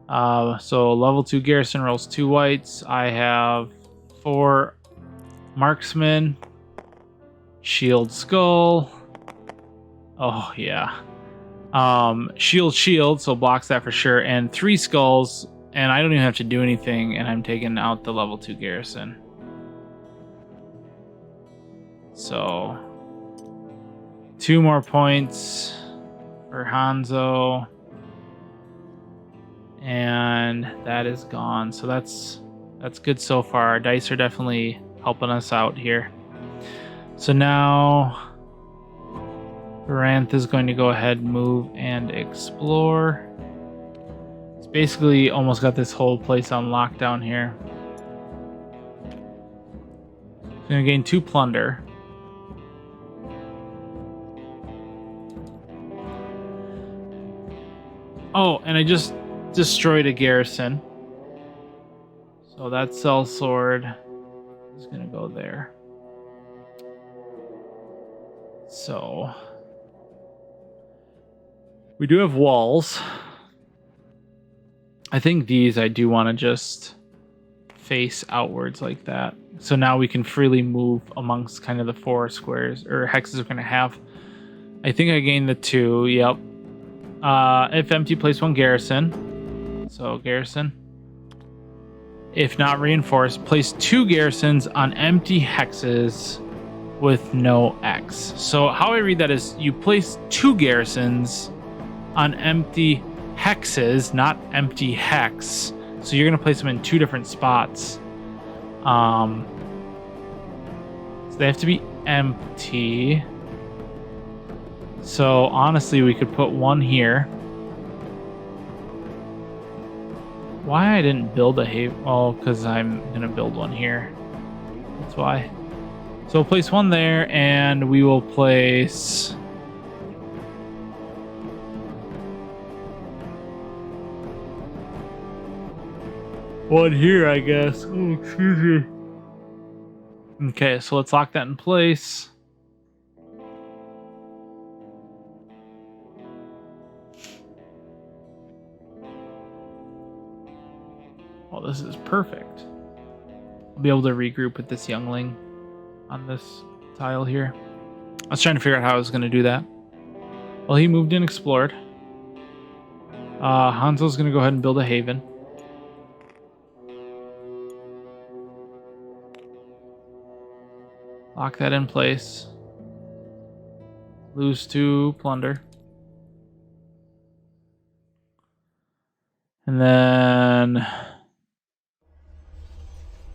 So level 2 garrison rolls 2 whites. I have 4 marksmen, shield skull. Oh yeah. Shield, so blocks that for sure, and 3 skulls, and I don't even have to do anything, and I'm taking out the level 2 garrison. So 2 more points for Hanzo. And that is gone. So that's good so far. Our dice are definitely helping us out here. So now Baranth is going to go ahead, move, and explore. It's basically almost got this whole place on lockdown here. He's going to gain 2 plunder. Oh, and I just destroyed a garrison. So that sellsword is going to go there. So we do have walls. I think these I do want to just face outwards like that. So now we can freely move amongst kind of the 4 squares or hexes we're going to have. I think I gained the 2. Yep. If empty, place 1 garrison. So garrison. If not reinforced, place 2 garrisons on empty hexes with no X. So how I read that is you place 2 garrisons on empty hexes, not empty hex. So you're going to place them in 2 different spots. So they have to be empty. So honestly, we could put 1 here. Why I didn't build a haven? Oh, because I'm going to build 1 here. That's why. So we'll place 1 there, and we will place... one here, I guess. Oh, excuse me. Okay, so let's lock that in place. Oh, this is perfect. I'll be able to regroup with this youngling on this tile here. I was trying to figure out how I was going to do that. Well, he moved and explored. Hanzo's going to go ahead and build a haven. Lock that in place. Lose 2 plunder. And then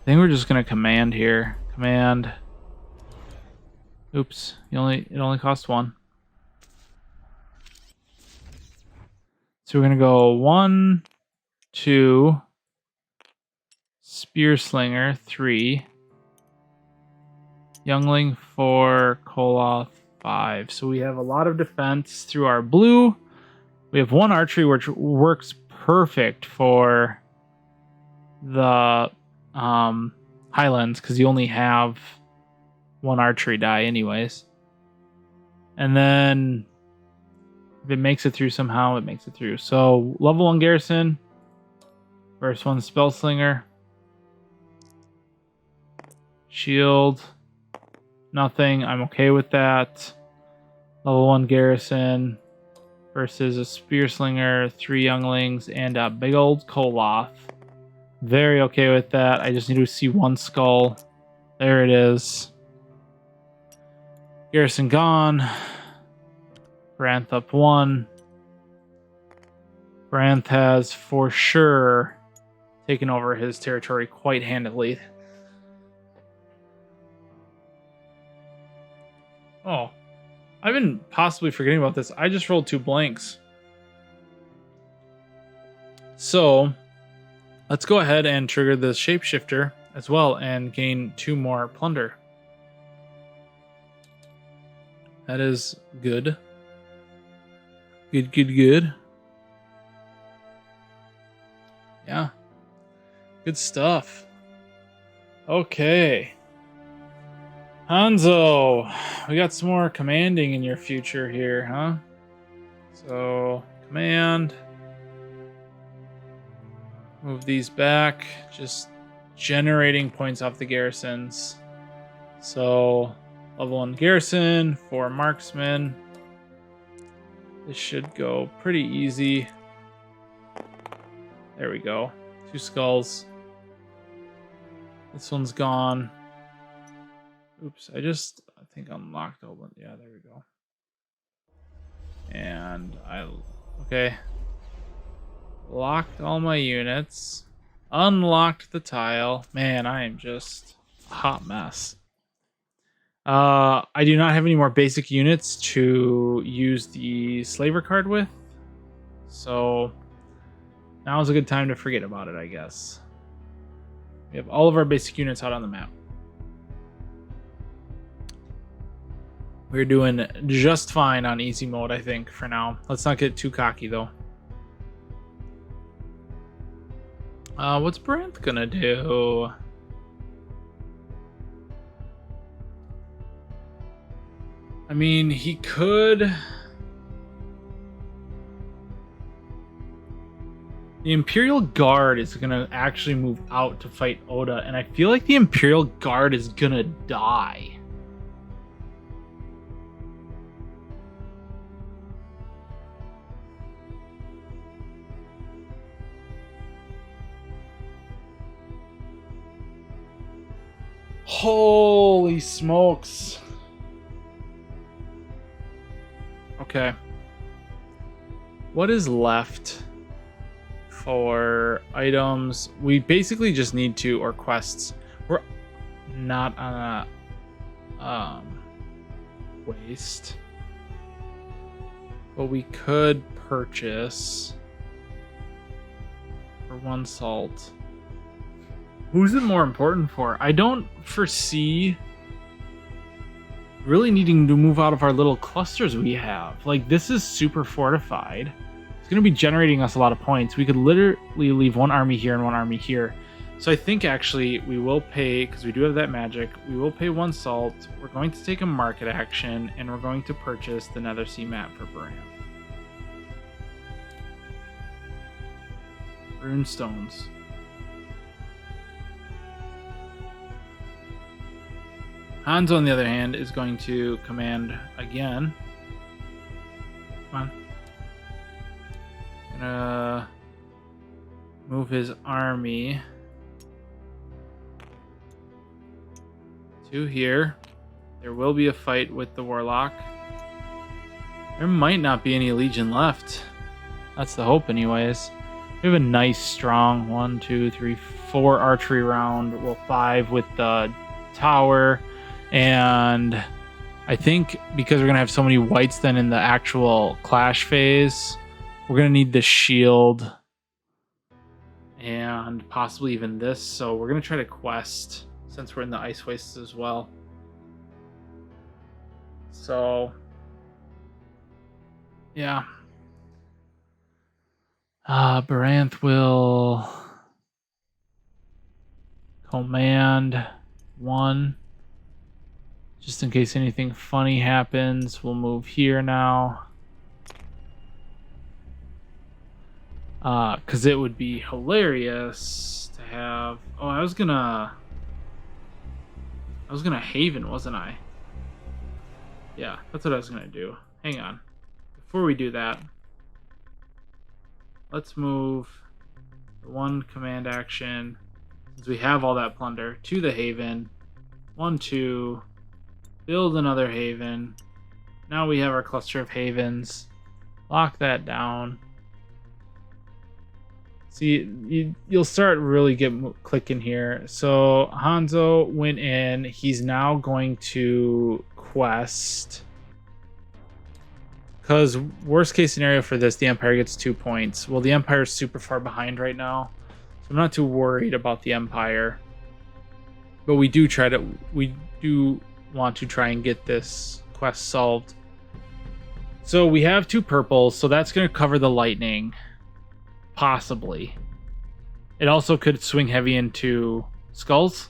I think we're just gonna command here. Command. Oops. It only costs 1. So we're gonna go 1, 2, Spear Slinger 3, Youngling 4, Koloth 5. So we have a lot of defense through our blue. We have 1 archery, which works perfect for the Highlands, because you only have 1 archery die anyways. And then if it makes it through somehow, it makes it through. So level 1 Garrison, first 1 Spell Slinger. Shield, nothing. I'm okay with that. Level 1 Garrison versus a Spear Slinger, 3 Younglings, and a big old Koloth. Very okay with that. I just need to see 1 skull. There it is. Garrison gone. Branth up 1. Branth has for sure taken over his territory quite handily. Oh, I've been possibly forgetting about this. I just rolled 2 blanks. So let's go ahead and trigger the shapeshifter as well and gain 2 more plunder. That is good. Good. Yeah. Good stuff. Okay. Hanzo, we got some more commanding in your future here, huh? So, command. Move these back. Just generating points off the garrisons. So, level 1 garrison, 4 marksmen. This should go pretty easy. There we go. 2 skulls. This one's gone. Oops, I think unlocked all one. Yeah, there we go. And okay. Locked all my units. Unlocked the tile. Man, I am just a hot mess. I do not have any more basic units to use the slaver card with. So now is a good time to forget about it, I guess. We have all of our basic units out on the map. We're doing just fine on easy mode, I think, for now. Let's not get too cocky, though. What's Branth gonna do? I mean, he could... The Imperial Guard is gonna actually move out to fight Oda, and I feel like the Imperial Guard is gonna die. Holy smokes. Okay. What is left for items? We basically just need to, or quests. We're not on a waste. But we could purchase for 1 salt. Who's it more important for? I don't foresee really needing to move out of our little clusters we have. Like, this is super fortified. It's going to be generating us a lot of points. We could literally leave 1 army here and 1 army here. So I think actually we will pay, because we do have that magic, we will pay 1 salt. We're going to take a market action, and we're going to purchase the Nether Sea map for Branth. Rune stones. Hanzo, on the other hand, is going to command again. Come on. Gonna move his army to here. There will be a fight with the Warlock. There might not be any Legion left. That's the hope anyways. We have a nice strong 1, 2, 3, 4 archery round. Well, 5 with the tower. And I think because we're going to have so many whites then in the actual clash phase, we're going to need the shield and possibly even this. So we're gonna try to quest since we're in the ice wastes as well. So yeah. Baranth will command 1. Just in case anything funny happens, we'll move here now. Because it would be hilarious to have... Oh, I was gonna Haven, wasn't I? Yeah, that's what I was gonna do. Hang on. Before we do that, let's move the 1 command action, since we have all that plunder, to the Haven. 1, 2, build another Haven. Now we have our cluster of Havens. Lock that down. See, you'll start really clicking here. So Hanzo went in. He's now going to quest. Because worst case scenario for this, the Empire gets 2 points. Well, the Empire is super far behind right now, so I'm not too worried about the Empire. But we do want to try and get this quest solved. So we have 2 purples, so that's going to cover the lightning. Possibly. It also could swing heavy into skulls.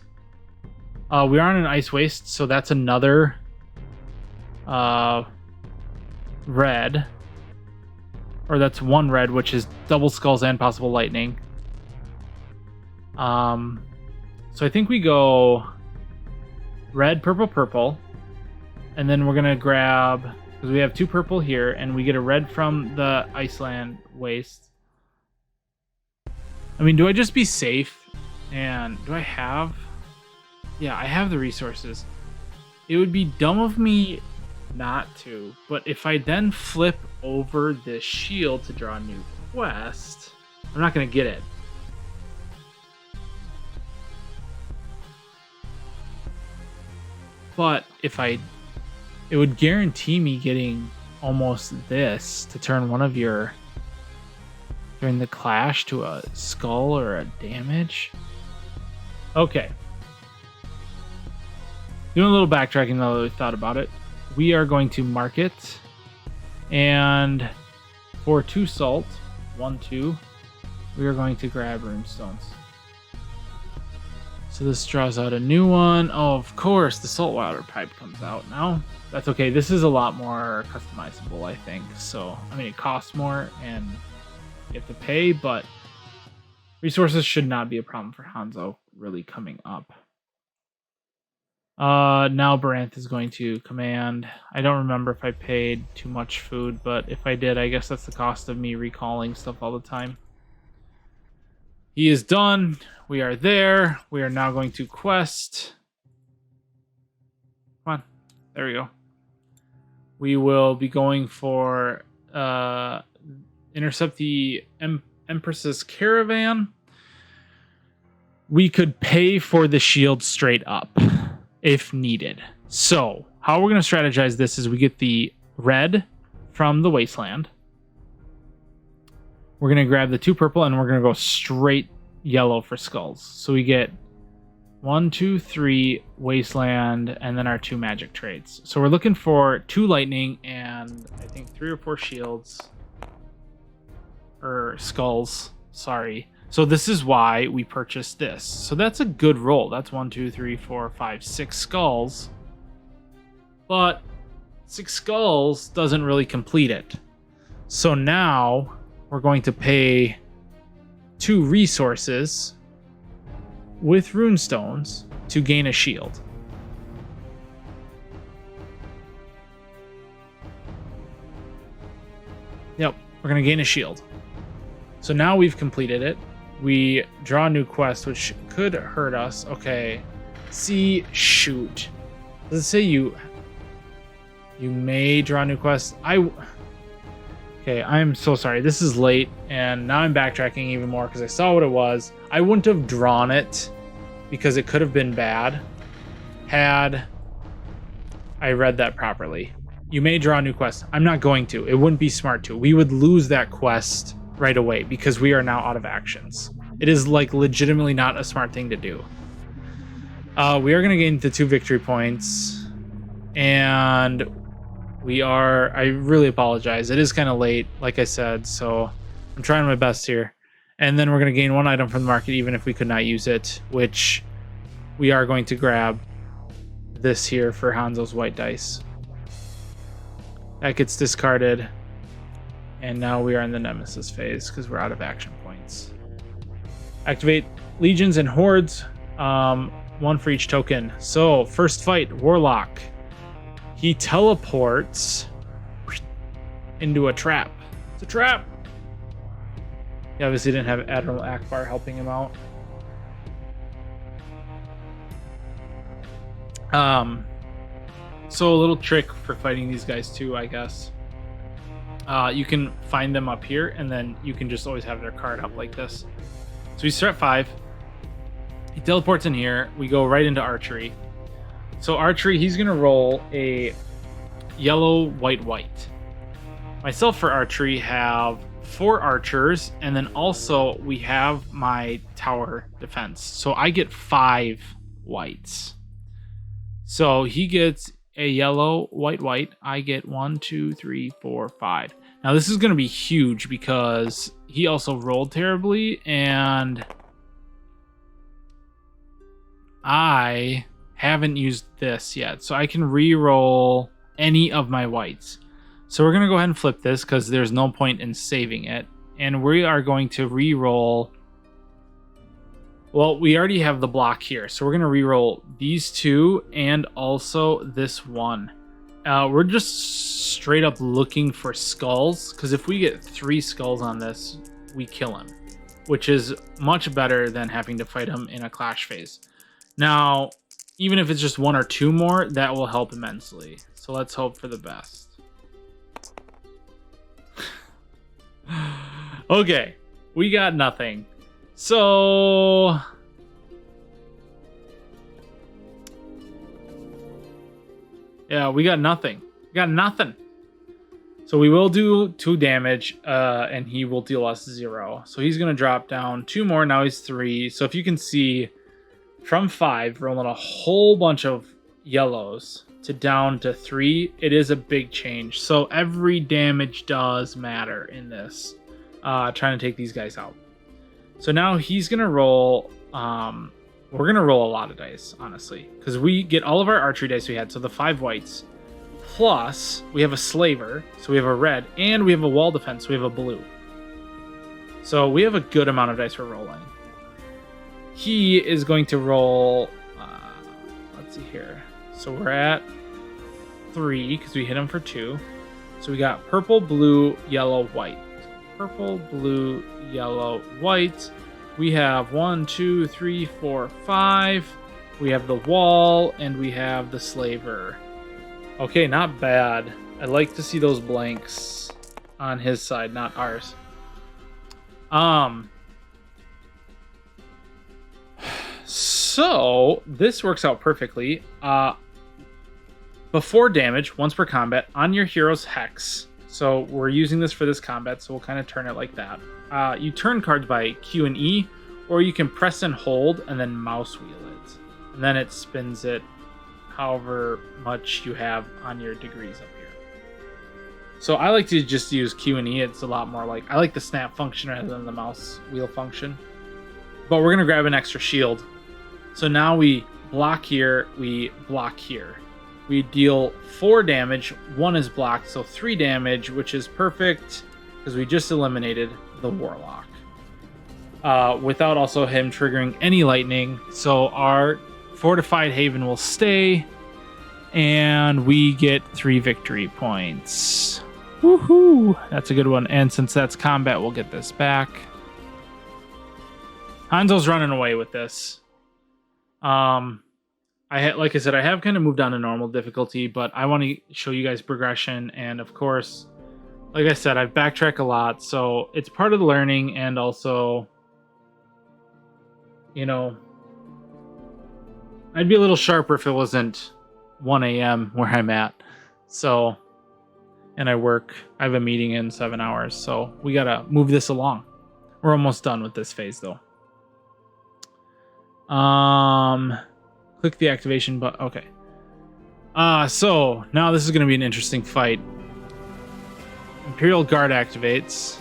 We are on an ice waste, so that's another red. Or that's 1 red, which is double skulls and possible lightning. So I think we go red, purple, purple. And then we're going to grab... Because we have 2 purple here, and we get a red from the Iceland waste. I mean, do I just be safe? And do I have... Yeah, I have the resources. It would be dumb of me not to, but if I then flip over this shield to draw a new quest, I'm not going to get it. But if it would guarantee me getting almost this to turn one of your... during the clash to a skull or a damage. Okay. Doing a little backtracking now that we thought about it. We are going to market. And for 2 salt, 1, 2, we are going to grab runestones. So this draws out a new one. Oh, of course, the saltwater pipe comes out now. That's okay. This is a lot more customizable, I think. So, I mean, it costs more and you have to pay, but resources should not be a problem for Hanzo really coming up. Now Baranth is going to command. I don't remember if I paid too much food, but if I did, I guess that's the cost of me recalling stuff all the time. He is done. We are there. We are now going to quest. Come on. There we go. We will be going for intercept the Empress's caravan. We could pay for the shield straight up if needed. So how we're going to strategize this is we get the red from the wasteland. We're going to grab the 2 purple and we're going to go straight yellow for skulls. So we get 1, 2, 3 wasteland and then our 2 magic trades. So we're looking for 2 lightning and I think 3 or 4 shields. Or skulls, sorry. So this is why we purchased this. So that's a good roll. That's 1, 2, 3, 4, 5, 6 skulls. But 6 skulls doesn't really complete it. So now we're going to pay 2 resources with runestones to gain a shield. Yep, we're going to gain a shield. So now we've completed it. We draw a new quest, which could hurt us. Okay. See, shoot. Does it say you may draw a new quest? Okay, I'm so sorry. This is late, and now I'm backtracking even more because I saw what it was. I wouldn't have drawn it because it could have been bad had I read that properly. You may draw a new quest. I'm not going to. It wouldn't be smart to. We would lose that quest right away because we are now out of actions. It is like legitimately not a smart thing to do. We are going to gain the 2 victory points, and I really apologize. It is kind of late, like I said, so I'm trying my best here. And then we're going to gain 1 item from the market, even if we could not use it, which we are going to grab this here for Hanzo's white dice. That gets discarded. And now we are in the Nemesis phase because we're out of action points. Activate legions and hordes, 1 for each token. So first fight, Warlock. He teleports into a trap. It's a trap. He obviously didn't have Admiral Akbar helping him out. So a little trick for fighting these guys too, I guess. You can find them up here, and then you can just always have their card up like this. So we start at 5. He teleports in here. We go right into archery. So archery, he's going to roll a yellow, white, white. Myself for archery have 4 archers, and then also we have my tower defense. So I get 5 whites. So he gets a yellow, white, white. I get 1, 2, 3, 4, 5. Now this is going to be huge because he also rolled terribly, and I haven't used this yet. So I can re-roll any of my whites. So we're going to go ahead and flip this because there's no point in saving it. And we are going to re-roll. Well, we already have the block here. So we're going to re-roll these 2 and also this 1. We're just straight up looking for skulls, because if we get 3 skulls on this, we kill him, which is much better than having to fight him in a clash phase. Now, even if it's just 1 or 2 more, that will help immensely. So let's hope for the best. Okay, we got nothing. So yeah, we got nothing. We got nothing. So we will do 2 damage, and he will deal us 0. So he's going to drop down 2 more. Now he's 3. So if you can see, from 5, rolling a whole bunch of yellows to down to 3, it is a big change. So every damage does matter in this, trying to take these guys out. So now he's going to roll, we're going to roll a lot of dice, honestly, because we get all of our archery dice we had, so the 5 whites, plus we have a slaver, so we have a red, and we have a wall defense, so we have a blue. So we have a good amount of dice we're rolling. He is going to roll, let's see here. So we're at 3, because we hit him for 2. So we got purple, blue, yellow, white. Purple, blue, yellow, white. We have 1, 2, 3, 4, 5. We have the wall, and we have the slaver. Okay, not bad. I like to see those blanks on his side, not ours. So this works out perfectly. Before damage, once per combat, on your hero's hex. So we're using this for this combat, so we'll kind of turn it like that. You turn cards by Q and E, or you can press and hold and then mouse wheel it. And then it spins it however much you have on your degrees up here. So I like to just use Q and E. It's a lot more like, I like the snap function rather than the mouse wheel function. But we're going to grab an extra shield. So now we block here, we block here. We deal 4 damage, 1 is blocked, so 3 damage, which is perfect because we just eliminated the Warlock. Without also him triggering any lightning. So our Fortified Haven will stay, and we get 3 victory points. Woohoo! That's a good one. And since that's combat, we'll get this back. Hanzo's running away with this. Like I said, I have kind of moved on to normal difficulty, but I want to show you guys progression. And of course, like I said, I've backtracked a lot, so it's part of the learning. And also, you know, I'd be a little sharper if it wasn't 1 a.m. where I'm at. So, and I have a meeting in 7 hours, so we gotta move this along. We're almost done with this phase though. Click the activation button. Okay. So now this is going to be an interesting fight. Imperial Guard activates.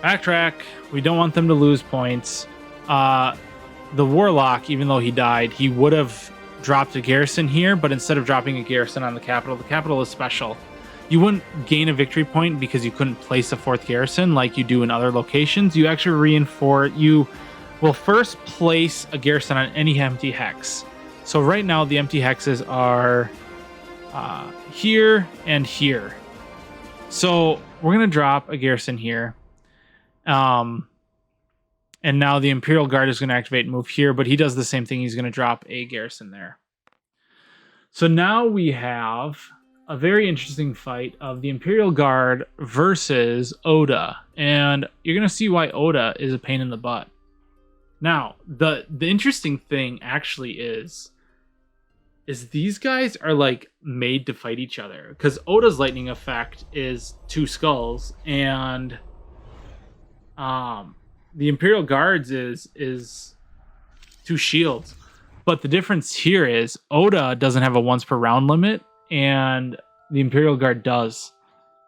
Backtrack. We don't want them to lose points. The Warlock, even though he died, he would have dropped a garrison here, but instead of dropping a garrison on the capital is special. You wouldn't gain a victory point because you couldn't place a 4th garrison like you do in other locations. You actually reinforce. You will first place a garrison on any empty hex. So right now the empty hexes are here and here. So we're gonna drop a garrison here. And now the Imperial Guard is going to activate and move here, but he does the same thing. He's going to drop a garrison there. So now we have a very interesting fight of the Imperial Guard versus Oda. And you're going to see why Oda is a pain in the butt. Now, the interesting thing actually is these guys are like made to fight each other. Because Oda's lightning effect is 2 skulls, and the Imperial Guards is 2 shields. But the difference here is Oda doesn't have a once per round limit, and the Imperial Guard does.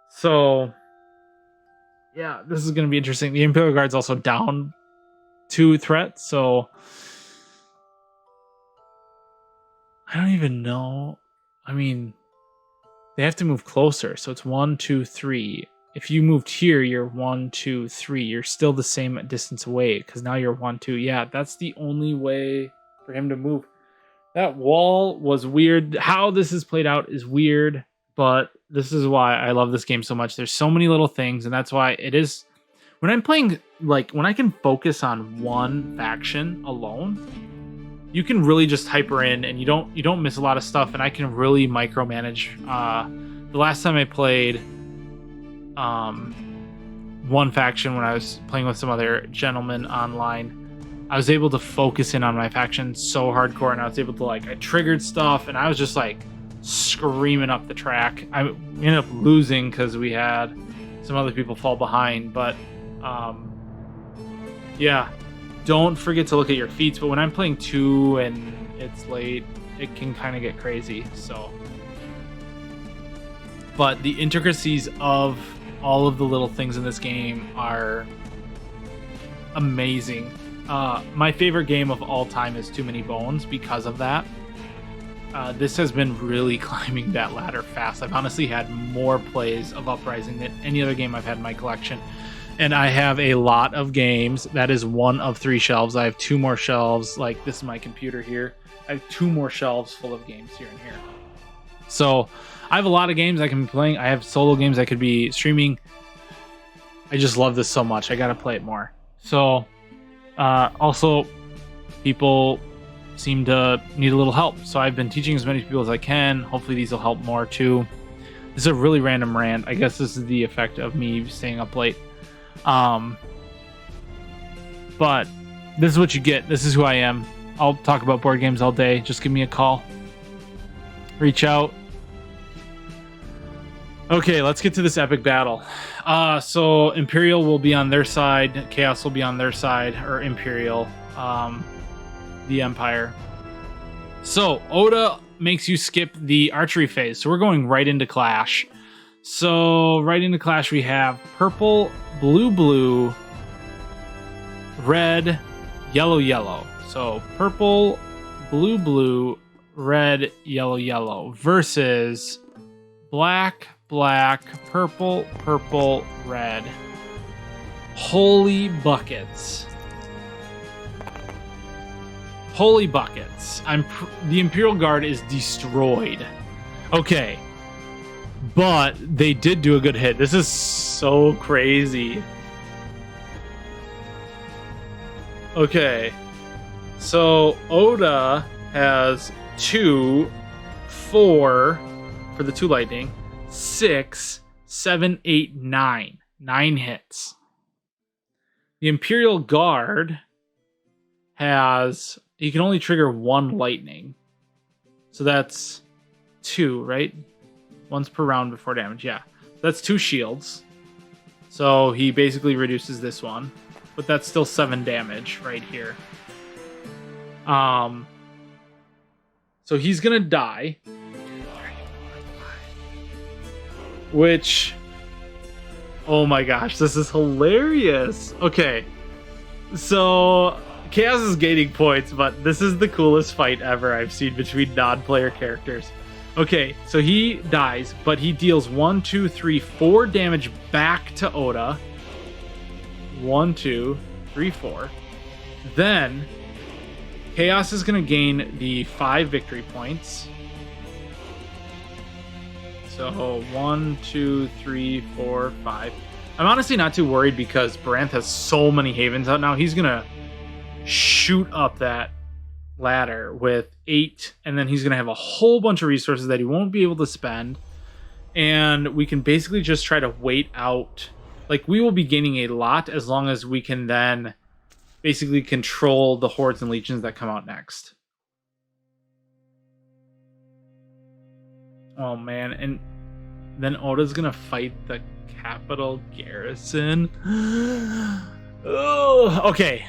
So, yeah, this is going to be interesting. The Imperial Guard's also down 2 threats, so I don't even know. I mean, they have to move closer, so it's 1, 2, 3. If you moved here, you're 1, 2, 3. You're still the same distance away because now you're 1, 2. Yeah, that's the only way for him to move. That wall was weird. How this is played out is weird, but this is why I love this game so much. There's so many little things, and that's why it is. When I'm playing, like when I can focus on one faction alone, you can really just hyper in, and you don't miss a lot of stuff. And I can really micromanage. The last time I played one faction when I was playing with some other gentlemen online, I was able to focus in on my faction so hardcore, and I was able to I triggered stuff, and I was just like screaming up the track. I ended up losing because we had some other people fall behind, but yeah, don't forget to look at your feats. But when I'm playing 2 and it's late, it can kind of get crazy. So, but the intricacies of all of the little things in this game are amazing. My favorite game of all time is Too Many Bones because of that. This has been really climbing that ladder fast. I've honestly had more plays of Uprising than any other game I've had in my collection. And I have a lot of games. That is 1 of 3 shelves. I have 2 more shelves. Like, this is my computer here. I have 2 more shelves full of games here and here. So I have a lot of games I can be playing. I have solo games I could be streaming. I just love this so much. I gotta play it more. So also, people seem to need a little help. So I've been teaching as many people as I can. Hopefully these will help more too. This is a really random rant. I guess this is the effect of me staying up late. But this is what you get. This is who I am. I'll talk about board games all day. Just give me a call. Reach out. Okay, let's get to this epic battle. So Imperial will be on their side. Chaos will be on their side. Or Imperial. The Empire. So Oda makes you skip the archery phase. So we're going right into Clash. So right into Clash we have purple, blue, blue, red, yellow, yellow. So purple, blue, blue, red, yellow, yellow versus black, black, purple, purple, red. Holy buckets. Holy buckets. The Imperial Guard is destroyed. Okay. But they did do a good hit. This is so crazy. Okay. So Oda has 2, 4 for the 2 lightning, 6, 7, 8, 9. 9 hits. The Imperial Guard has... You can only trigger 1 lightning. So that's 2, right? Once per round before damage, yeah. That's 2 shields. So he basically reduces this one. but that's still 7 damage right here. So he's gonna die, which, oh my gosh, this is hilarious. Okay, so Chaos is gaining points, but this is the coolest fight ever I've seen between non-player characters. Okay, so he dies, but he deals 1, 2, 3, 4 damage back to Oda. 1, 2, 3, 4. Then Chaos is going to gain the 5 victory points. So 1, 2, 3, 4, 5. I'm honestly not too worried because Baranth has so many Havens out now. He's going to shoot up that ladder with 8, and then he's going to have a whole bunch of resources that he won't be able to spend. And we can basically just try to wait out. Like, we will be gaining a lot as long as we can then basically control the hordes and legions that come out next. Oh man, and then Oda's gonna fight the capital garrison. Oh, okay.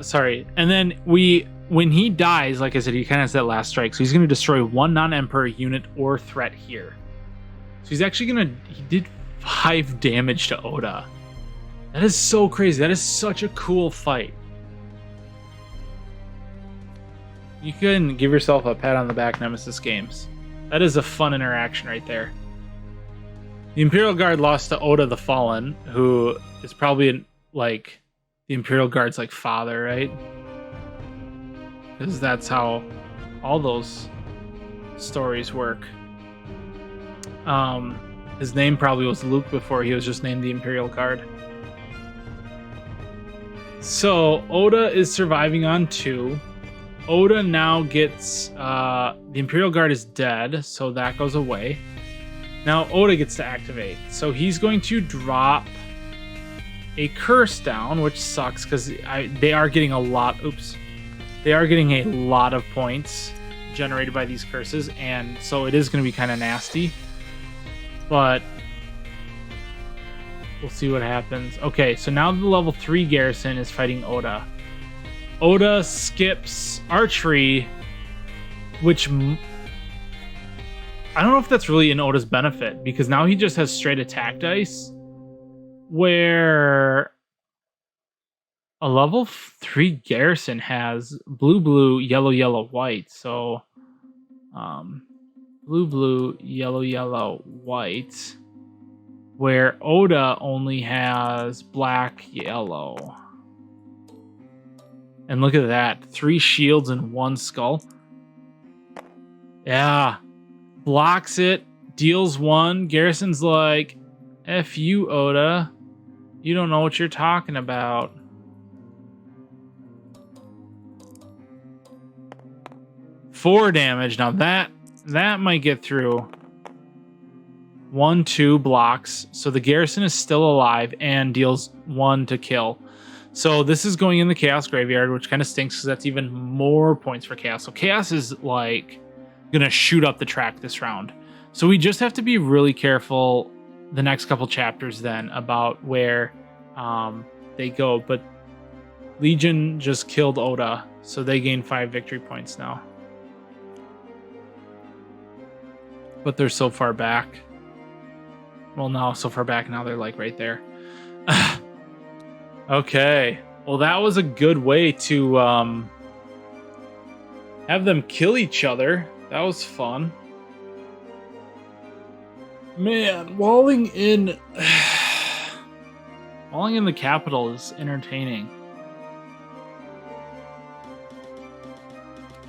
Sorry. And then when he dies, like I said, he kind of has that last strike. So he's gonna destroy 1 non-emperor unit or threat here. So he's actually he did 5 damage to Oda. That is so crazy. That is such a cool fight. You can give yourself a pat on the back, Nemesis Games. That is a fun interaction right there. The Imperial Guard lost to Oda the Fallen, who is probably like the Imperial Guard's like father, right? Because that's how all those stories work. His name probably was Luke before he was just named the Imperial Guard. So Oda is surviving on 2. Oda now gets the Imperial Guard is dead, so that goes away. Now Oda gets to activate. So he's going to drop a curse down, which sucks because they are getting a lot. Oops. They are getting a lot of points generated by these curses, and so it is going to be kind of nasty. But we'll see what happens. Okay, so now the level 3 garrison is fighting Oda. Oda skips archery, which I don't know if that's really in Oda's benefit, because now he just has straight attack dice, where a level 3 garrison has blue, blue, yellow, yellow, white. So, blue, blue, yellow, yellow, white, where Oda only has black, yellow. And look at that. 3 shields and 1 skull. Yeah. Blocks it. Deals 1. Garrison's like, F you, Oda. You don't know what you're talking about. Four damage. Now that might get through. 1, 2 blocks. So the garrison is still alive and deals 1 to kill. So this is going in the Chaos Graveyard, which kind of stinks because that's even more points for Chaos. So Chaos is like going to shoot up the track this round. So we just have to be really careful the next couple chapters then about where they go. But Legion just killed Oda, so they gain 5 victory points now. But they're so far back. Well, no, so far back now they're like right there. Okay, well that was a good way to have them kill each other. That was fun. Man, walling in the capital is entertaining.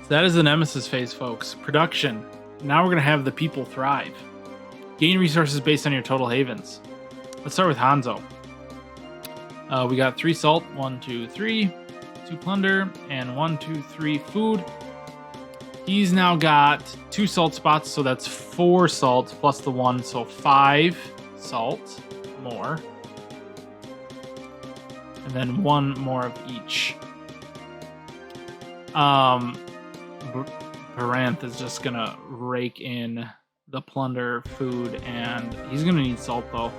So that is the Nemesis phase, folks. Production. Now we're gonna have the people thrive. Gain resources based on your total havens. Let's start with Hanzo. We got 3 salt, 1, 2, 3, 2 plunder, and 1, 2, 3 food. He's now got 2 salt spots, so that's 4 salt plus the 1, so 5 salt more. And then 1 more of each. Baranth is just gonna rake in the plunder, food, and he's gonna need salt though.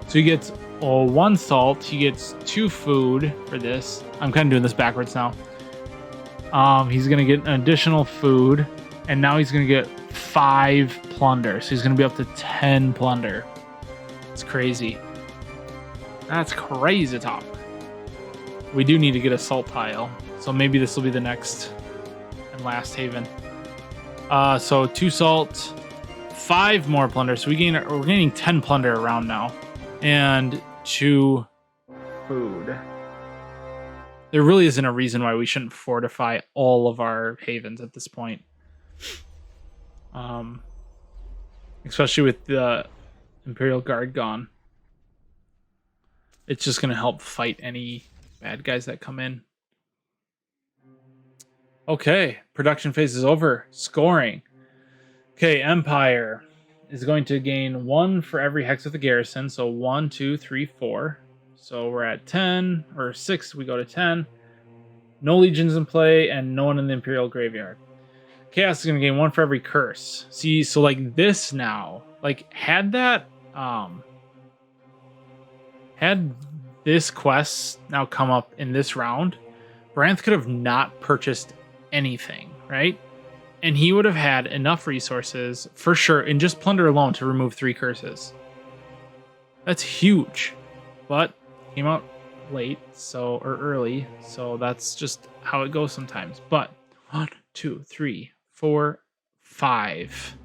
So he gets Well, 1 salt, he gets 2 food for this. I'm kind of doing this backwards now. He's gonna get an additional food, and now he's gonna get 5 plunder. So he's gonna be up to 10 plunder. It's crazy. That's crazy talk. We do need to get a salt tile, so maybe this will be the next and last haven. So 2 salt, 5 more plunder. So we're gaining 10 plunder around now, and 2 food. There really isn't a reason why we shouldn't fortify all of our havens at this point. Especially with the Imperial Guard gone. It's just going to help fight any bad guys that come in. Okay, production phase is over. Scoring. Okay, Empire is going to gain 1 for every hex of the garrison. So 1, 2, 3, 4. So we're at 10, or 6, we go to 10. No legions in play, and no one in the Imperial Graveyard. Chaos is going to gain 1 for every curse. See, so like this now, like had this quest now come up in this round, Branth could have not purchased anything, right? And he would have had enough resources, for sure, in just plunder alone to remove 3 curses. That's huge. But came out late, so, or early, so that's just how it goes sometimes. But 1, 2, 3, 4, 5.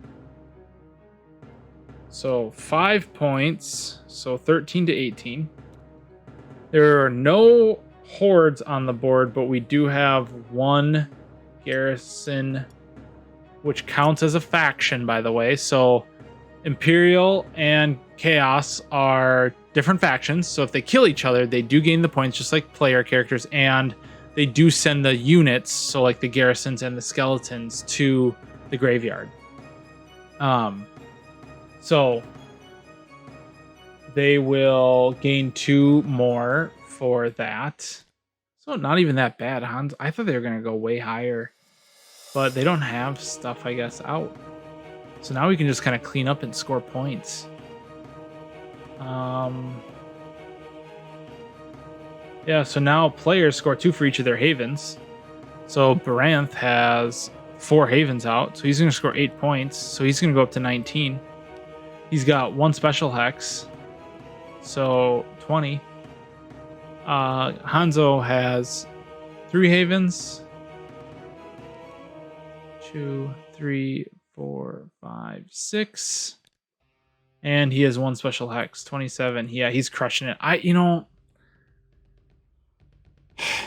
So 5 points, so 13 to 18. There are no hordes on the board, but we do have 1 garrison, which counts as a faction, by the way. So Imperial and Chaos are different factions, so if they kill each other, they do gain the points just like player characters, and they do send the units, so like the garrisons and the skeletons, to the graveyard. So they will gain 2 more for that. So not even that bad, Hans. I thought they were going to go way higher, but they don't have stuff, I guess, out. So now we can just kind of clean up and score points. Yeah, so now players score 2 for each of their havens. So Baranth has 4 havens out, so he's going to score 8 points. So he's going to go up to 19. He's got 1 special hex, so 20. Hanzo has 3 havens. 2, 3, 4, 5, 6. And he has 1 special hex, 27. Yeah, he's crushing it.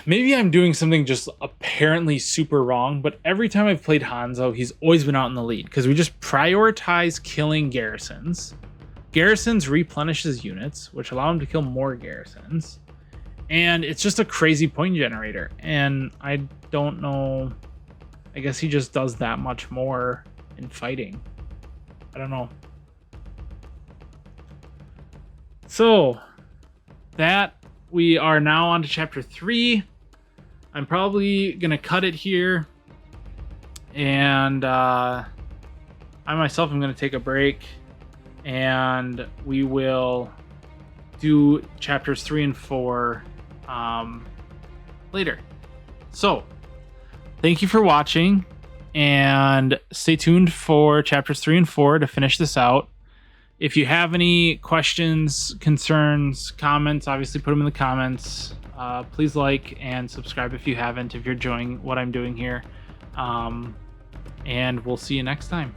Maybe I'm doing something just apparently super wrong, but every time I've played Hanzo, he's always been out in the lead because we just prioritize killing garrisons. Garrisons replenishes units, which allow him to kill more garrisons. And it's just a crazy point generator. And I don't know. I guess he just does that much more in fighting. I don't know. So, we are now on to chapter 3. I'm probably going to cut it here. And I myself am going to take a break. And we will do chapters 3 and 4 later. So, thank you for watching. And stay tuned for chapters 3 and 4 to finish this out. If you have any questions, concerns, comments, obviously put them in the comments. Please like and subscribe if you haven't, if you're enjoying what I'm doing here. And we'll see you next time.